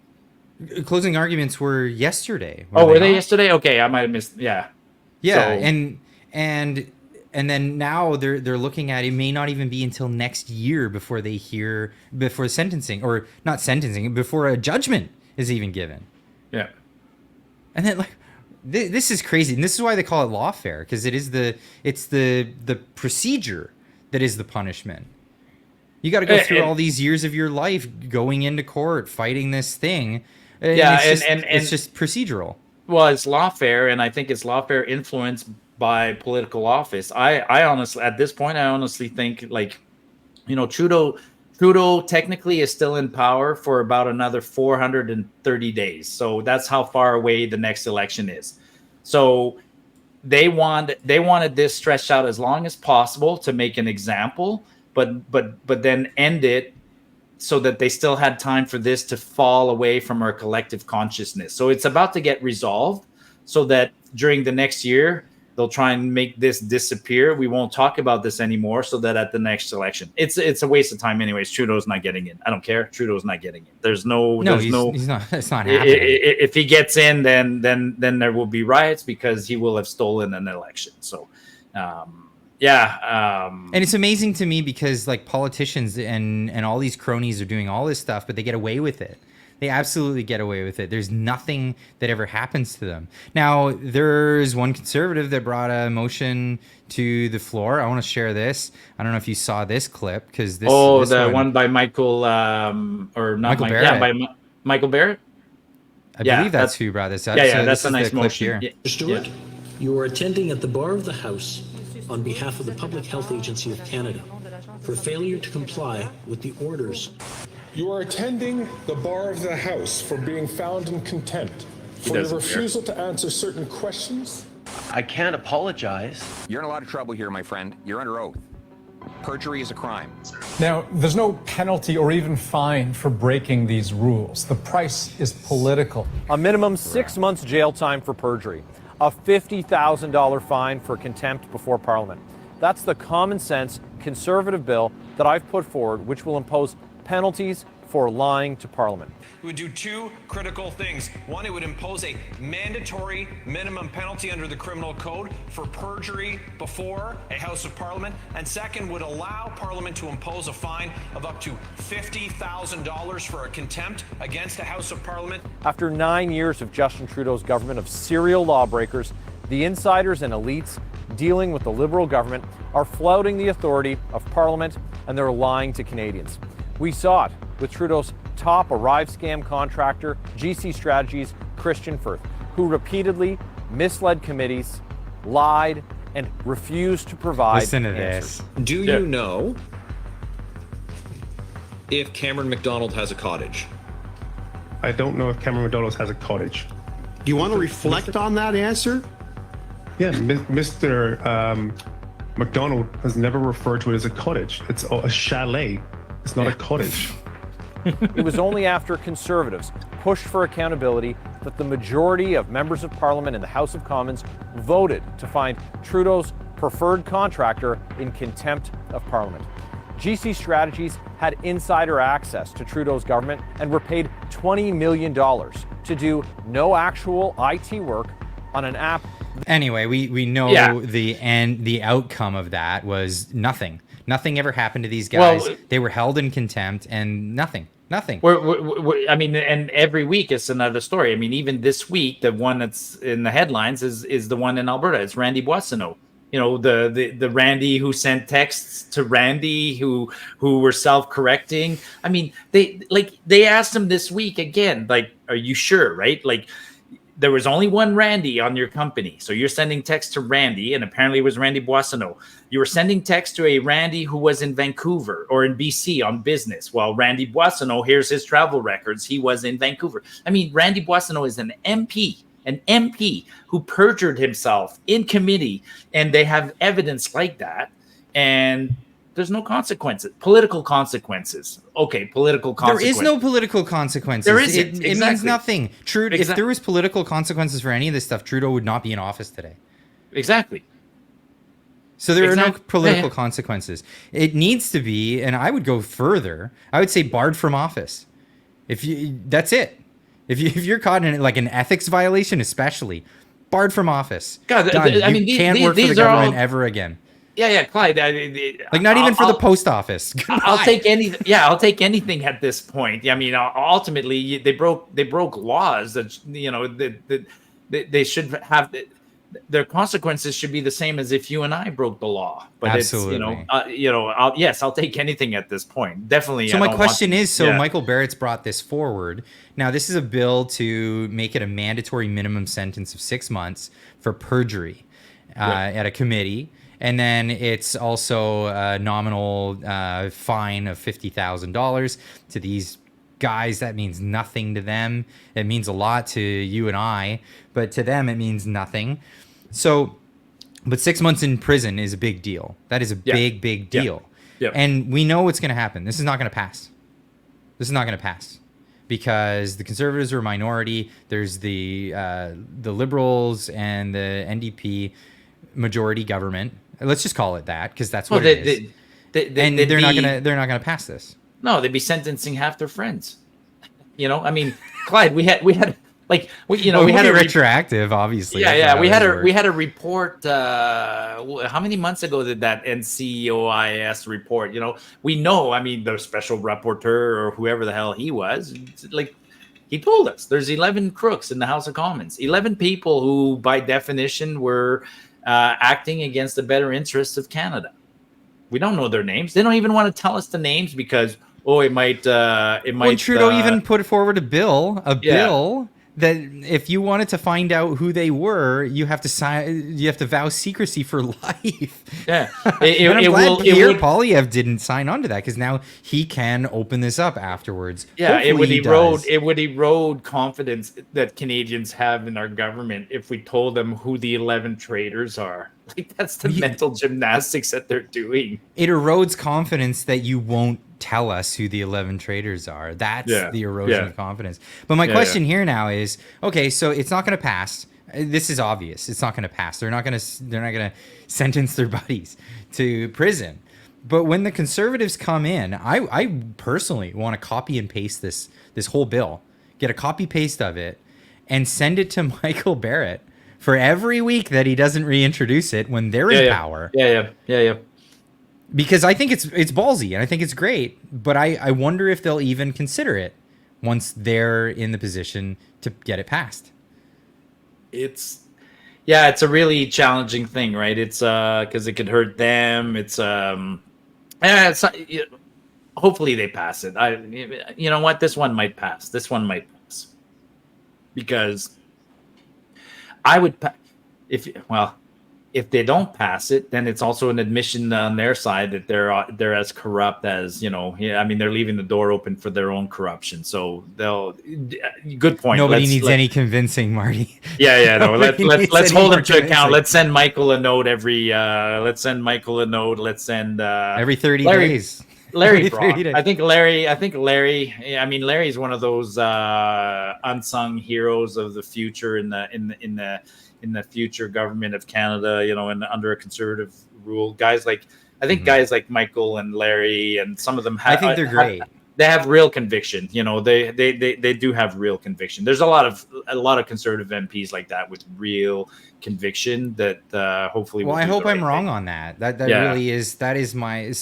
A: Closing arguments were yesterday.
B: Were they yesterday? Okay, I might have missed. Yeah.
A: Yeah, so, and then now they're looking at, it may not even be until next year before sentencing, or not sentencing, before a judgment is even given.
B: Yeah.
A: And then, like, this is crazy, and this is why they call it lawfare, because it's the procedure that is the punishment. You got to go through all these years of your life going into court fighting this thing. It's just procedural.
B: Well, it's lawfare, and I think it's lawfare influenced by political office. I honestly, at this point, think, like, Trudeau technically is still in power for about another 430 days. So that's how far away the next election is. So they wanted this stretched out as long as possible to make an example, but then end it so that they still had time for this to fall away from our collective consciousness. So it's about to get resolved so that during the next year, they'll try and make this disappear. We won't talk about this anymore, so that at the next election, it's a waste of time anyways. Trudeau's not getting in. I don't care. Trudeau's not getting in. He's not. It's not happening. If he gets in, then there will be riots because he will have stolen an election. So, and
A: it's amazing to me because, like, politicians and all these cronies are doing all this stuff, but they get away with it. They absolutely get away with it. There's nothing that ever happens to them. Now, there's one conservative that brought a motion to the floor. I want to share this. I don't know if you saw this clip, because this. Oh,
B: the one by Michael, or not Michael Barrett. Yeah, by Michael Barrett.
A: I believe that's who brought this up.
B: Yeah, so that's a nice motion.
F: Mr. Stewart, you are attending at the bar of the House on behalf of the Public Health Agency of Canada for failure to comply with the orders.
G: You are attending the bar of the House for being found in contempt for your refusal to answer certain questions.
H: I can't apologize.
I: You're in a lot of trouble here, my friend. You're under oath. Perjury is a crime.
J: Now, there's no penalty or even fine for breaking these rules. The price is political.
K: A minimum 6 months jail time for perjury. A $50,000 fine for contempt before Parliament. That's the common sense conservative bill that I've put forward, which will impose penalties for lying to Parliament.
L: It would do two critical things. One, it would impose a mandatory minimum penalty under the criminal code for perjury before a House of Parliament. And second, would allow Parliament to impose a fine of up to $50,000 for a contempt against a House of Parliament.
K: After 9 years of Justin Trudeau's government of serial lawbreakers, the insiders and elites dealing with the Liberal government are flouting the authority of Parliament, and they're lying to Canadians. We saw it with Trudeau's top Arrive scam contractor, GC Strategies' Christian Firth, who repeatedly misled committees, lied, and refused to provide
A: Listen to
K: answers.
A: this.
M: Do you know if Cameron McDonald has a cottage?
N: I don't know if Cameron McDonald has a cottage.
O: Do you want to reflect on that answer?
N: Yeah, Mr. McDonald has never referred to it as a cottage. It's a chalet. It's not a cottage.
K: It was only after Conservatives pushed for accountability that the majority of members of Parliament in the House of Commons voted to find Trudeau's preferred contractor in contempt of Parliament. GC Strategies had insider access to Trudeau's government and were paid $20 million to do no actual IT work on an app.
A: Anyway, we know the outcome of that was nothing. Nothing ever happened to these guys.
B: Well,
A: They were held in contempt, and nothing.
B: I mean, and every week it's another story. I mean, even this week, the one that's in the headlines is the one in Alberta. It's Randy Boissonneau. You know, the Randy who sent texts to Randy who were self-correcting. I mean, they asked him this week again, like, are you sure, right? Like, there was only one Randy on your company. So you're sending text to Randy, and apparently it was Randy Boissonneau. You were sending text to a Randy who was in Vancouver or in BC on business. While Randy Boissonneau, here's his travel records, he was in Vancouver. I mean, Randy Boissonneau is an MP who perjured himself in committee, and they have evidence like that. And there's no consequences, political consequences. Okay, political consequences.
A: There is no political consequences.
B: There isn't.
A: It
B: Exactly.
A: means nothing. If there was political consequences for any of this stuff, Trudeau would not be in office today.
B: Exactly.
A: So there are no political consequences. It needs to be, and I would go further. I would say barred from office. That's it. If you're caught in like an ethics violation, especially, barred from office.
B: God,
A: Done.
B: I mean,
A: you can't work for the government ever again.
B: Yeah, Clyde.
A: Like not even for the post office.
B: I'll take anything. Yeah, I'll take anything at this point. I mean, ultimately, they broke laws that they should have. Their consequences should be the same as if you and I broke the law. But
A: absolutely,
B: yes, I'll take anything at this point. Definitely.
A: So my question is, Michael Barrett's brought this forward. Now, this is a bill to make it a mandatory minimum sentence of 6 months for perjury at a committee. And then it's also a nominal fine of $50,000 to these guys. That means nothing to them. It means a lot to you and I, but to them it means nothing. So, but 6 months in prison is a big deal. That is a big deal.
B: Yeah.
A: And we know what's going to happen. This is not going to pass. This is not going to pass because the Conservatives are a minority. There's the Liberals and the NDP majority government. Let's just call it that because that's what it is. They're not gonna pass this.
B: No, they'd be sentencing half their friends. You know, I mean, Clyde, we had a
A: retroactive, obviously.
B: Yeah, we had a report. How many months ago did that NCOIS report? You know, we know. I mean, the special rapporteur or whoever the hell he was, like, he told us there's 11 crooks in the House of Commons, 11 people who, by definition, were acting against the better interests of Canada. We don't know their names. They don't even want to tell us the names because it might. Well,
A: Trudeau even put forward a bill that if you wanted to find out who they were, you have to sign. You have to vow secrecy for life.
B: Yeah,
A: I'm glad Pierre Poilievre didn't sign on to that because now he can open this up afterwards.
B: Yeah,
A: Hopefully
B: it would erode confidence that Canadians have in our government if we told them who the 11 traitors are. Like, that's the mental gymnastics that they're doing.
A: It erodes confidence that you won't tell us who the 11 traitors are. That's the erosion of confidence. But my question here now is, okay, so it's not going to pass. This is obvious. It's not going to pass. They're not going to sentence their buddies to prison. But when the Conservatives come in, I personally want to copy and paste this whole bill, get a copy paste of it, and send it to Michael Barrett for every week that he doesn't reintroduce it when they're in power.
B: Yeah.
A: Because I think it's ballsy and I think it's great, but I wonder if they'll even consider it once they're in the position to get it passed.
B: It's a really challenging thing, right? It's because it could hurt them. Hopefully they pass it. You know what? This one might pass. Because I would if they don't pass it, then it's also an admission on their side that they're as corrupt as, I mean, they're leaving the door open for their own corruption. So good point.
A: Nobody needs any convincing, Marty.
B: Yeah. No, let's hold them to account. Let's send Michael a note every
A: 30 days.
B: Larry Brock. I think Larry. I mean, Larry's one of those unsung heroes of the future in the future government of Canada. And under a Conservative rule, guys like Michael and Larry, and some of them.
A: I think they're great.
B: they have real conviction. You know, they do have real conviction. There's a lot of conservative MPs like that with real conviction that hopefully.
A: Well,
B: will
A: I
B: do
A: hope
B: the right
A: I'm wrong
B: thing.
A: on that. That really is. That's my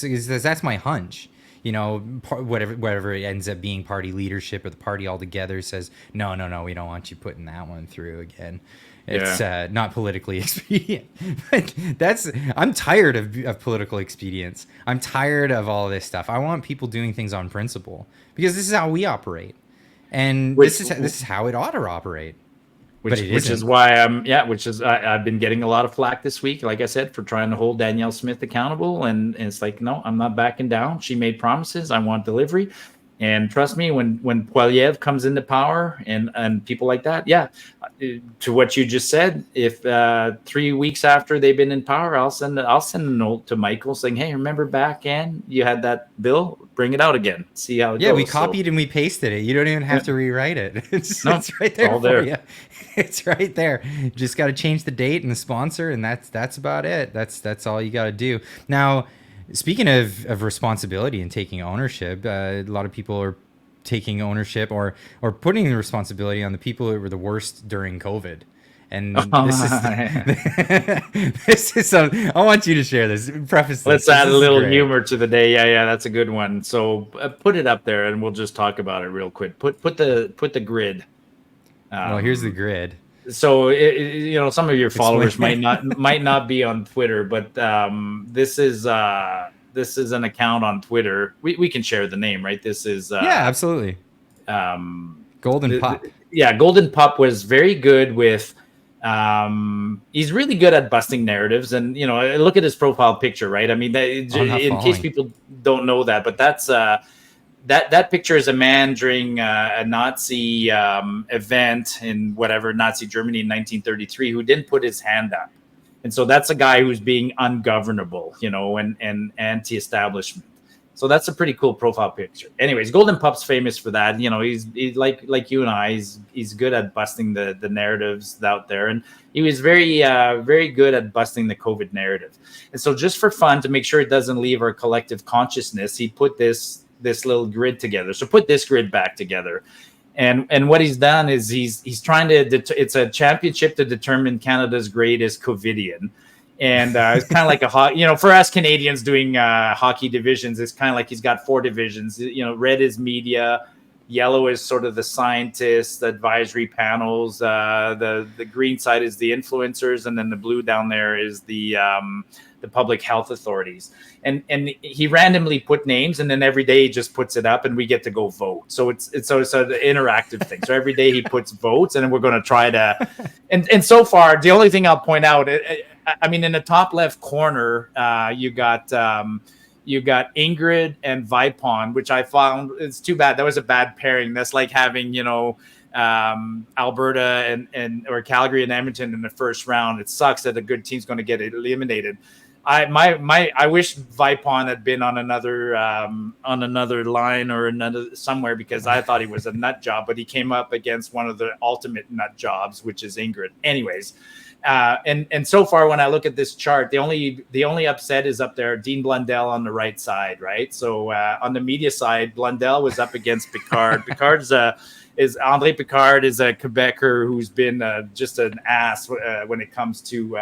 A: hunch. You know, whatever it ends up being, party leadership or the party altogether says, no, we don't want you putting that one through again. It's not politically expedient. But I'm tired of political expedience. I'm tired of all this stuff. I want people doing things on principle, because this is how we operate, and this is how it ought to operate.
B: Which is why I've been getting a lot of flack this week, like I said, for trying to hold Danielle Smith accountable. And it's like, no, I'm not backing down. She made promises. I want delivery. And trust me, when Poilievre comes into power and people like that, to what you just said, if 3 weeks after they've been in power, I'll send a note to Michael saying, hey, remember back in you had that bill? Bring it out again. See how it goes.
A: Yeah, we copied and we pasted it. You don't even have to rewrite it. It's right there
B: all
A: for
B: there.
A: you. It's right there. Just got to change the date and the sponsor, and that's about it. That's all you got to do. Now, speaking of responsibility and taking ownership, a lot of people are taking ownership or putting the responsibility on the people that were the worst during COVID. And this is I want you to share this. Preface.
B: Let's add a little humor to the day. Yeah, that's a good one. So put it up there, and we'll just talk about it real quick. Put the grid.
A: Well, here's the grid.
B: So some of your followers might not be on Twitter, but this is an account on Twitter. We can share the name, right? This is
A: absolutely. Golden Pup.
B: Yeah, Golden Pup was very good with. He's really good at busting narratives, and look at his profile picture, right? I mean, in case people don't know that, but that's that picture is a man during a Nazi event in Nazi Germany in 1933 who didn't put his hand up, and so that's a guy who's being ungovernable, and anti-establishment. So that's a pretty cool profile picture. Anyways, Golden Pup's famous for that. He's like you and I. He's good at busting the narratives out there, and he was very good at busting the COVID narrative. And so, just for fun, to make sure it doesn't leave our collective consciousness, he put this little grid together. So put this grid back together, and what he's done is he's trying to. It's a championship to determine Canada's greatest Covidian. And it's kind of like for us Canadians doing hockey divisions, it's kind of like he's got 4 divisions. Red is media, yellow is sort of the scientists, the advisory panels, the green side is the influencers, and then the blue down there is the public health authorities. And he randomly put names, and then every day he just puts it up, and we get to go vote. So it's an interactive thing. So every day he puts votes, and then we're going to try to. And so far, the only thing I'll point out. I mean, in the top left corner, you got Ingrid and Vipon, which I found it's too bad. That was a bad pairing. That's like having Alberta or Calgary and Edmonton in the first round. It sucks that a good team's going to get eliminated. I wish Vipon had been on another line or another somewhere, because I thought he was a nut job, but he came up against one of the ultimate nut jobs, which is Ingrid. Anyways. And so far, when I look at this chart, the only upset is up there, Dean Blundell on the right side, right? So on the media side, Blundell was up against Picard. André Picard is a Quebecer who's been just an ass when it comes to.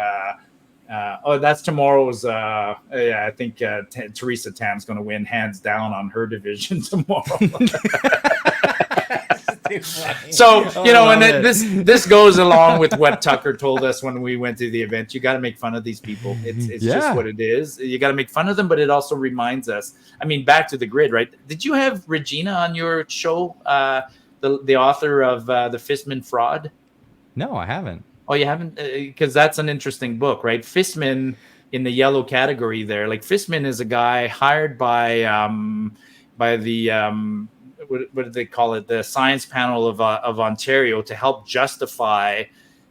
B: That's tomorrow's. I think Theresa Tam's going to win hands down on her division tomorrow. So this goes along with what Tucker told us when we went to the event. You got to make fun of these people. It's just what it is. You got to make fun of them, but it also reminds us. I mean, back to the grid, right? Did you have Regina on your show, the author of the Fistman Fraud?
A: No, I haven't.
B: Oh, you haven't? Because that's an interesting book, right? Fistman in the yellow category there. Like Fistman is a guy hired by the what do they call it? The science panel of Ontario to help justify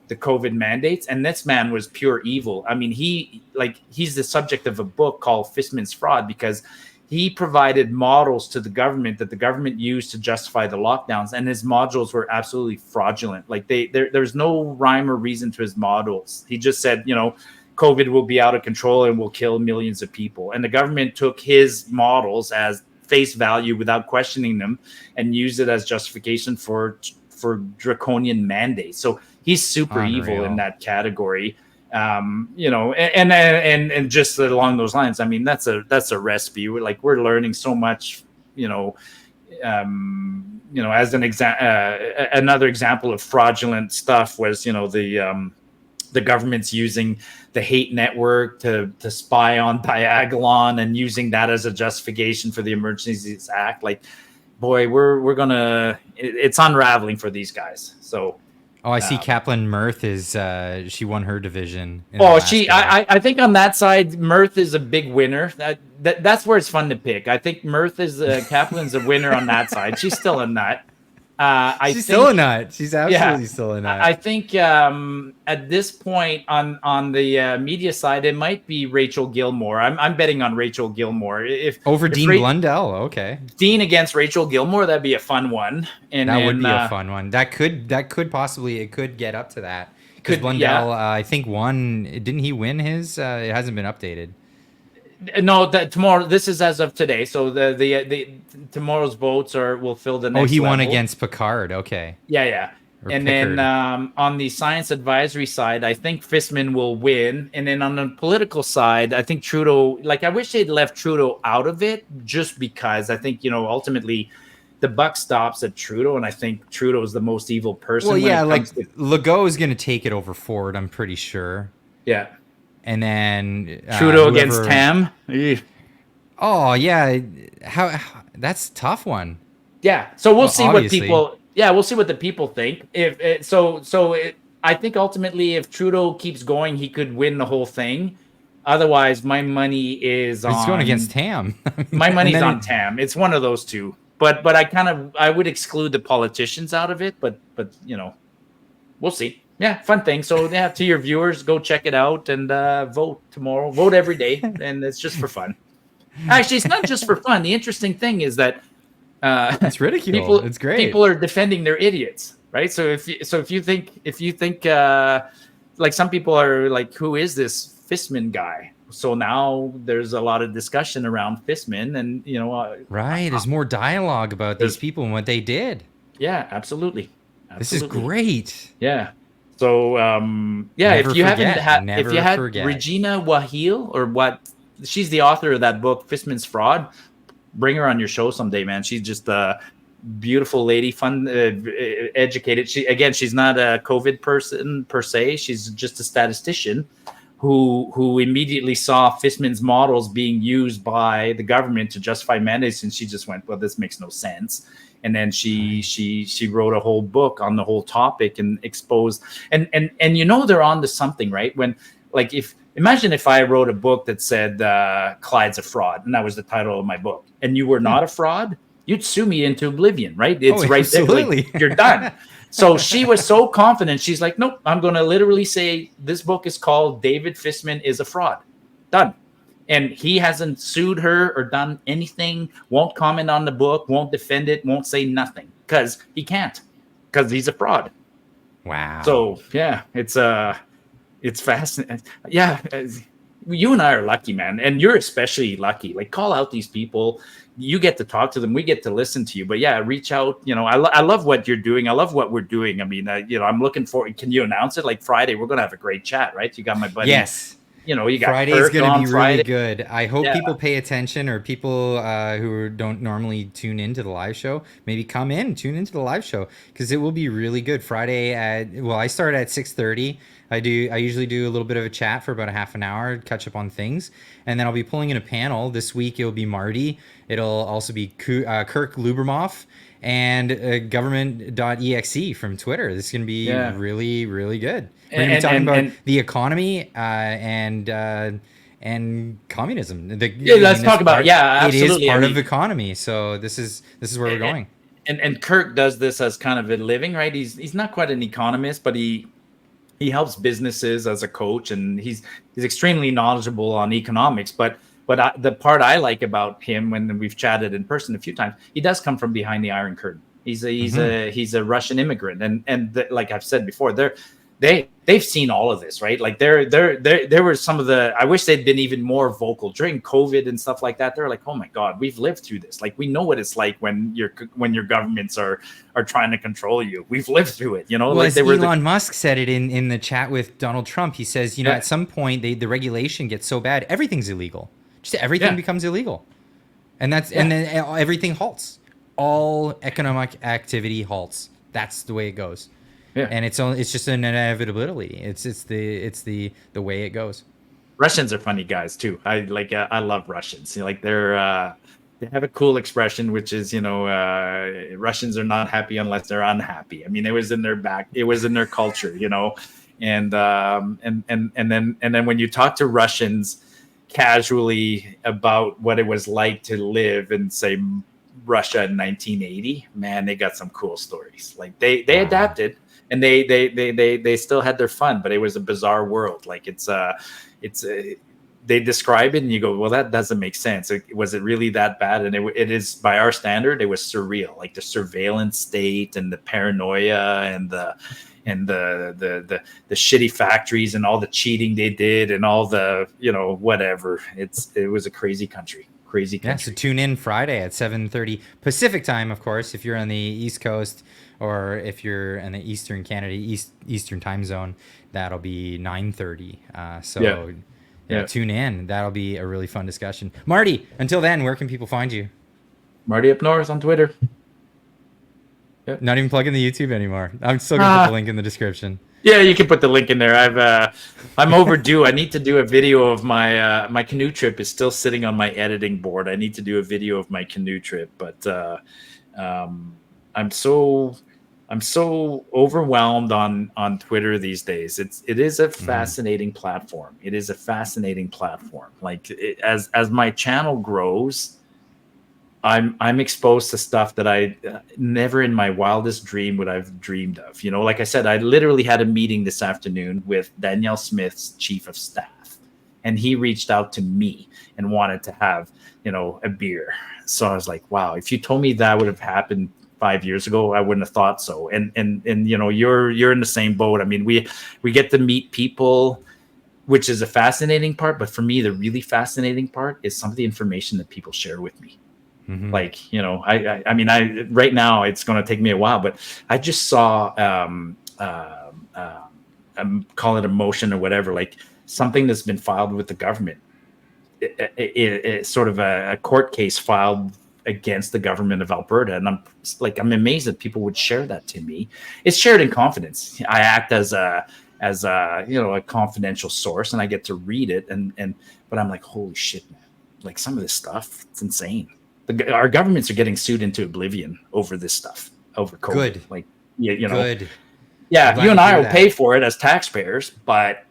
B: the COVID mandates. And this man was pure evil. I mean, he's the subject of a book called Fistman's Fraud, because he provided models to the government that the government used to justify the lockdowns, and his modules were absolutely fraudulent. Like there's no rhyme or reason to his models. He just said, COVID will be out of control and will kill millions of people. And the government took his models as face value without questioning them and use it as justification for draconian mandates. So he's super evil in that category. You know, and just along those lines, I mean, that's a recipe. We're learning so much, you know, as an another example of fraudulent stuff was, you know, the government's using the hate network to spy on Diagolon and using that as a justification for the Emergencies Act. Like, boy, we're gonna, it's unraveling for these guys. So.
A: Oh, I see. Kaplan Mirth is she won her division.
B: I think on that side, Mirth is a big winner. That's where it's fun to pick. I think Mirth is Kaplan's a winner on that side. She's still a nut.
A: She's still a nut. She's absolutely still a nut.
B: I think at this point on the media side, it might be Rachel Gilmore. I'm betting on Rachel Gilmore. If
A: Dean Blundell, okay.
B: Dean against Rachel Gilmore, that'd be a fun one. And
A: that would be a fun one. That could possibly, it could get up to that. Because Blundell, I think won. Didn't he win his? It hasn't been updated.
B: No, tomorrow. This is as of today. So the tomorrow's votes will fill the next.
A: Oh, he won
B: level.
A: against Picard. Okay.
B: Yeah. And
A: Pickard.
B: then on the science advisory side, I think Fissman will win. And then on the political side, I think Trudeau. Like, I wish they'd left Trudeau out of it, just because I think, you know, ultimately the buck stops at Trudeau, and I think Trudeau is the most evil person.
A: Well, yeah, like Legault is going to take it over Ford. I'm pretty sure.
B: Yeah.
A: And then
B: Trudeau against Tam.
A: Oh yeah, how that's a tough one.
B: Yeah, so we'll see obviously. What people. Yeah, we'll see what the people think. I think ultimately, if Trudeau keeps going, he could win the whole thing. Otherwise, my money is on.
A: He's going against Tam.
B: My money's on Tam. It's one of those two. But I would exclude the politicians out of it. But you know, we'll see. Yeah, fun thing. So to your viewers, go check it out and vote tomorrow. Vote every day, and it's just for fun. Actually, it's not just for fun. The interesting thing is that
A: it's ridicule. It's great.
B: People are defending their idiots, right? So if you think like some people are like, who is this Fissman guy? So now there's a lot of discussion around Fissman, and you know,
A: right? There's more dialogue about these people and what they did.
B: Yeah, absolutely.
A: This is great.
B: Yeah. So if you had Regina Wahil, or what, she's the author of that book Fissman's Fraud. Bring her on your show someday, man. She's just a beautiful lady, fun, educated. She's not a COVID person per se. She's just a statistician who immediately saw Fissman's models being used by the government to justify mandates, and she just went, well, this makes no sense. And then she wrote a whole book on the whole topic and exposed and you know, they're on to something, right? When, like, imagine if I wrote a book that said Clyde's a fraud, and that was the title of my book, and you were not a fraud, you'd sue me into oblivion, right? It's right
A: absolutely.
B: there, like, you're done. So she was so confident, she's like, nope, I'm going to literally say this book is called David Fissman is a Fraud. Done. And he hasn't sued her or done anything, won't comment on the book, won't defend it, won't say nothing, because he can't, because he's a fraud.
A: Wow.
B: So yeah, it's fascinating. Yeah, you and I are lucky, man, and you're especially lucky. Like, call out these people. You get to talk to them. We get to listen to you. But yeah, reach out. You know, I love what you're doing. I love what we're doing. I mean, you know, I'm looking for. Can you announce it? Like Friday, we're gonna have a great chat, right? You got my buddy.
A: Yes.
B: You know, you got
A: Friday's going to be
B: Friday.
A: really good. I hope people pay attention, or people who don't normally tune into the live show, maybe tune into the live show, because it will be really good. Friday I start at 6:30. I usually do a little bit of a chat for about a half an hour, catch up on things, and then I'll be pulling in a panel. This week it'll be Marty. It'll also be Kirk Lubermoff and government.exe from Twitter. This is going to be really, really good. We're going to be talking about the economy and communism.
B: Let's talk about absolutely.
A: It is part of the economy, so this is where we're going.
B: And Kirk does this as kind of a living, right? He's not quite an economist, but he helps businesses as a coach, and he's extremely knowledgeable on economics. But the part I like about him, when we've chatted in person a few times, he does come from behind the Iron Curtain. He's a Russian immigrant, and like I've said before, they've seen all of this, right? Like there were some of the, I wish they'd been even more vocal during COVID and stuff like that. They're like, oh my God, we've lived through this. Like, we know what it's like when your governments are trying to control you. We've lived through it, you know.
A: Well,
B: like
A: as Elon Musk said it in the chat with Donald Trump. He says, you know, at some point the regulation gets so bad, everything's illegal. Just everything becomes illegal, and and then everything halts. All economic activity halts. That's the way it goes. Yeah. And it's just an inevitability. It's the way it goes.
B: Russians are funny guys too. I love Russians. You know, like they have a cool expression, which is, you know, Russians are not happy unless they're unhappy. I mean, it was in their culture, you know. And then when you talk to Russians casually about what it was like to live in, say, Russia in 1980, man, they got some cool stories. Like they adapted. And they still had their fun, but it was a bizarre world. Like they describe it and you go, well, that doesn't make sense. Was it really that bad? And it is, by our standard, it was surreal. Like the surveillance state and the paranoia and the shitty factories and all the cheating they did and all the, you know, whatever. It was a crazy country. Crazy country.
A: Yeah, so tune in Friday at 7:30 Pacific time, of course, if you're on the East Coast, or if you're in the Eastern Canada, Eastern time zone, that'll be 9:30. So tune in. That'll be a really fun discussion. Marty, until then, where can people find you?
B: Marty Up North on Twitter.
A: Yep. Not even plugging the YouTube anymore. I'm still gonna put the link in the description.
B: Yeah, you can put the link in there. I'm overdue. I need to do a video of my canoe trip. Is still sitting on my editing board. I need to do a video of my canoe trip, but I'm so overwhelmed on Twitter these days. It is a fascinating platform. It is a fascinating platform. Like as my channel grows, I'm exposed to stuff that I never in my wildest dream would have dreamed of. You know, like I said, I literally had a meeting this afternoon with Danielle Smith's chief of staff, and he reached out to me and wanted to have, you know, a beer. So I was like, wow, if you told me that would have happened 5 years ago, I wouldn't have thought so. And you know, you're in the same boat. I mean, we get to meet people, which is a fascinating part. But for me, the really fascinating part is some of the information that people share with me. Mm-hmm. Like, you know, I mean, right now it's going to take me a while, but I just saw, call it a motion or whatever, like something that's been filed with the government. It's sort of a court case filed against the government of Alberta. And I'm amazed that people would share that to me. It's shared in confidence. I act as a you know, a confidential source, and I get to read it. But I'm like, holy shit, man. Like some of this stuff, it's insane. Our governments are getting sued into oblivion over this stuff, over COVID.
A: Good.
B: Like, you know,
A: good.
B: Yeah, you and I will pay for it as taxpayers, but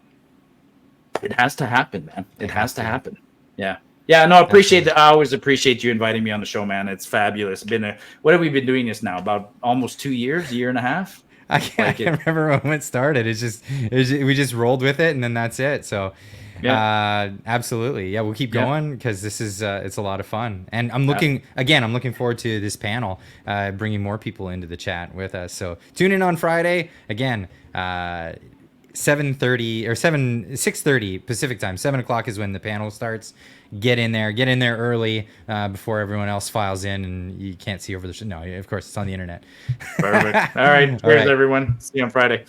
B: it has to happen, man. It has to happen. Yeah. Yeah, no, I appreciate that. I always appreciate you inviting me on the show, man. It's fabulous. What have we been doing this now? About almost 2 years, year and a half?
A: I can't remember when it started. We just rolled with it, and then that's it. So, yeah, absolutely. Yeah, we'll keep going because this is it's a lot of fun. And I'm looking forward to this panel, bringing more people into the chat with us. So tune in on Friday again. 7:30 or 6:30 Pacific time. 7 o'clock is when the panel starts. Get in there early before everyone else files in and you can't see over the show. No, of course it's on the internet.
B: Perfect. All right. Cheers, everyone. See you on Friday.